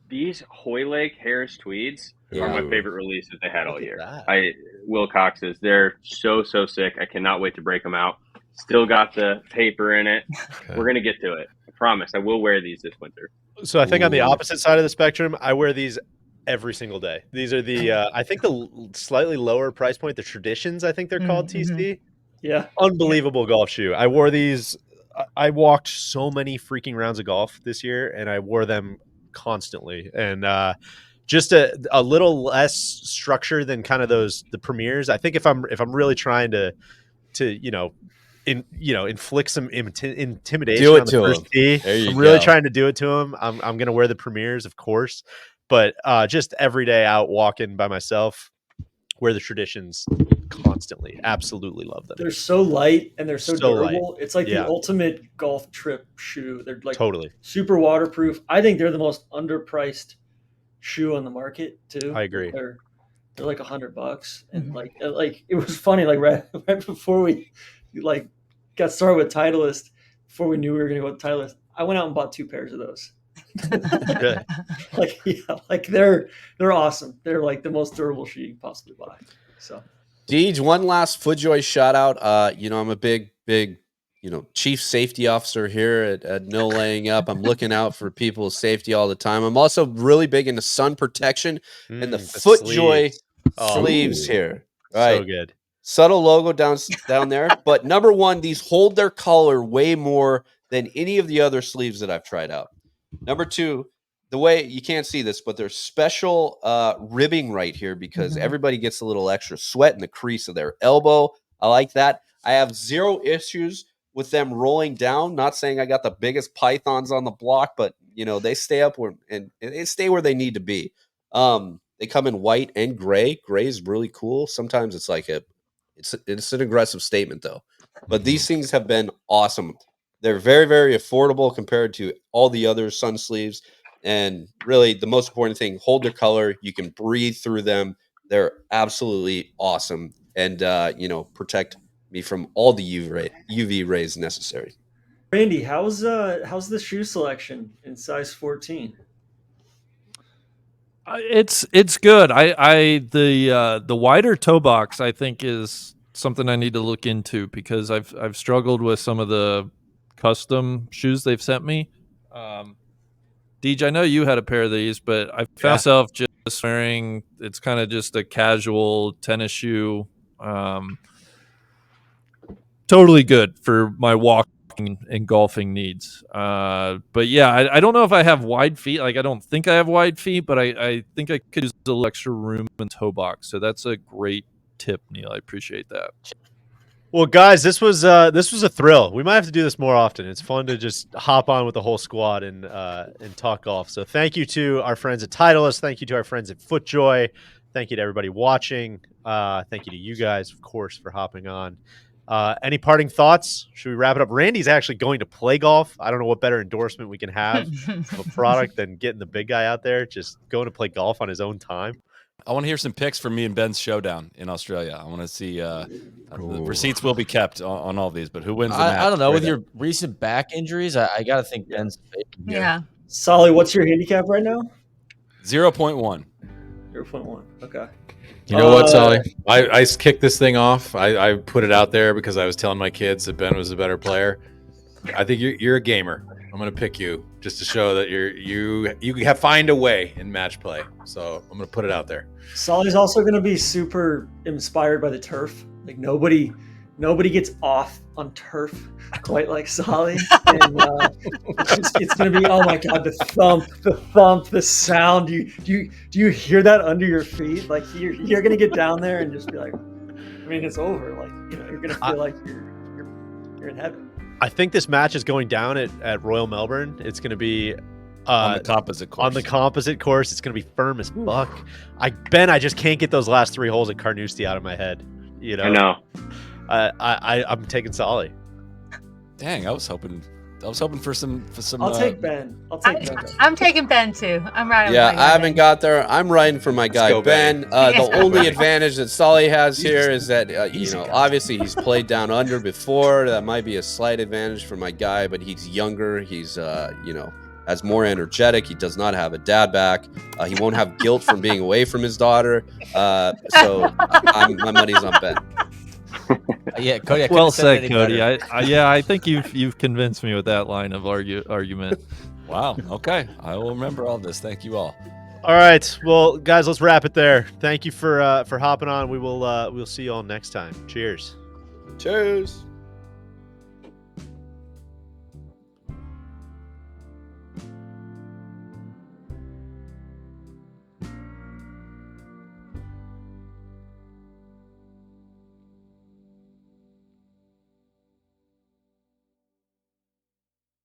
Speaker 9: these Hoylake Harris Tweeds are my favorite releases they had all year. Will Cox's, they're so sick. I cannot wait to break them out. Still got the paper in it. Okay. We're gonna get to it. I promise. I will wear these this winter.
Speaker 2: So I think on the opposite side of the spectrum, I wear these every single day. These are the I think the slightly lower price point, the Traditions, I think they're called, TC.
Speaker 5: Yeah.
Speaker 2: Unbelievable golf shoe. I wore these. I walked so many freaking rounds of golf this year, and I wore them constantly. And just a little less structure than kind of the Premiers. I think if I'm really trying to inflict some intimidation
Speaker 7: do it
Speaker 2: on the
Speaker 7: to
Speaker 2: first
Speaker 7: him.
Speaker 2: tee, I'm really trying to do it to him. I'm gonna wear the Premiers, of course, but just every day out walking by myself, wear the Traditions constantly. Absolutely love them.
Speaker 5: They're so light and they're so durable.
Speaker 2: Light.
Speaker 5: It's like the ultimate golf trip shoe. They're like
Speaker 2: totally
Speaker 5: super waterproof. I think they're the most underpriced shoe on the market too.
Speaker 2: I agree.
Speaker 5: They're like $100, and like it was funny. Like right before we got started with Titleist, before we knew we were going to go with Titleist, I went out and bought 2 pairs of those. They're awesome. They're like the most durable shoe you can possibly buy. So,
Speaker 7: Deej, one last FootJoy shout out. I'm a big, chief safety officer here at No Laying Up. I'm looking out for people's safety all the time. I'm also really big into sun protection and the FootJoy sleeves here. Right.
Speaker 2: So good.
Speaker 7: Subtle logo down there. But number one, these hold their color way more than any of the other sleeves that I've tried out. Number two, the way you can't see this, but there's special ribbing right here because everybody gets a little extra sweat in the crease of their elbow. I like that. I have 0 issues with them rolling down. Not saying I got the biggest pythons on the block, but they stay up and they stay where they need to be. They come in white and gray. Gray is really cool. Sometimes it's like it's an aggressive statement though. But these things have been awesome. They're very, very affordable compared to all the other sun sleeves. And really, the most important thing, hold their color. You can breathe through them. They're absolutely awesome. And, protect me from all the UV rays necessary.
Speaker 5: Randy, how's the shoe selection in size 14?
Speaker 1: It's good. The wider toe box I think is something I need to look into because I've struggled with some of the custom shoes they've sent me. Deej, I know you had a pair of these, but I found myself just wearing. It's kind of just a casual tennis shoe. Totally good for my walking and golfing needs. But yeah, I don't know if I have wide feet. Like I don't think I have wide feet, but I think I could use a little extra room in toe box. So that's a great tip, Neil. I appreciate that.
Speaker 2: Well, guys, this was a thrill. We might have to do this more often. It's fun to just hop on with the whole squad and talk golf. So thank you to our friends at Titleist. Thank you to our friends at FootJoy. Thank you to everybody watching. Thank you to you guys, of course, for hopping on. Any parting thoughts? Should we wrap it up? Randy's actually going to play golf. I don't know what better endorsement we can have of a product than getting the big guy out there, just going to play golf on his own time.
Speaker 4: I want to hear some picks from me and Ben's showdown in Australia. I want to see the receipts will be kept on all these, but who wins the match?
Speaker 3: I don't know. With your recent back injuries, I got to think Ben's faking here.
Speaker 8: Yeah.
Speaker 5: Solly, what's your handicap right now?
Speaker 4: 0.1.
Speaker 5: 0.1. Okay.
Speaker 6: You know what, Solly? I kicked this thing off. I put it out there because I was telling my kids that Ben was a better player. I think you're a gamer. I'm going to pick you just to show that you have find a way in match play. So I'm going to put it out there.
Speaker 5: Solly's also going to be super inspired by the turf. Like nobody gets off on turf quite like Solly. And it's going to be, oh my God, the thump, the sound. Do you hear that under your feet? Like you're going to get down there and just be like, I mean, it's over. Like, you're going to feel like you're in heaven.
Speaker 2: I think this match is going down at Royal Melbourne. It's going to be
Speaker 4: on the composite course.
Speaker 2: On the composite course, it's going to be firm as fuck. I just can't get those last 3 holes at Carnoustie out of my head.
Speaker 9: I know.
Speaker 2: I'm taking Solly.
Speaker 4: Dang, I was hoping hoping for some.
Speaker 5: I'll take Ben. I'll take Ben.
Speaker 8: I'm taking Ben too. I'm riding.
Speaker 7: Yeah,
Speaker 8: with my
Speaker 7: I
Speaker 8: guy,
Speaker 7: haven't
Speaker 8: Ben.
Speaker 7: got there. I'm riding for my guy
Speaker 6: go,
Speaker 7: Ben.
Speaker 8: Let's
Speaker 7: The
Speaker 8: go,
Speaker 7: only
Speaker 8: Ben.
Speaker 7: advantage that Solly has here is that
Speaker 5: Easy guy.
Speaker 7: obviously he's played down under before. That might be a slight advantage for my guy, but he's younger. He's as more energetic. He does not have a dad back. He won't have guilt from being away from his daughter. So my money's on Ben.
Speaker 3: Yeah, Cody. I couldn't
Speaker 1: Well
Speaker 3: have said
Speaker 1: said,
Speaker 3: it any
Speaker 1: Cody.
Speaker 3: better.
Speaker 1: I think you've convinced me with that line of argument.
Speaker 4: Wow. Okay, I will remember all this. Thank you all.
Speaker 2: All right, well, guys, let's wrap it there. Thank you for hopping on. We'll see you all next time. Cheers.
Speaker 7: Cheers.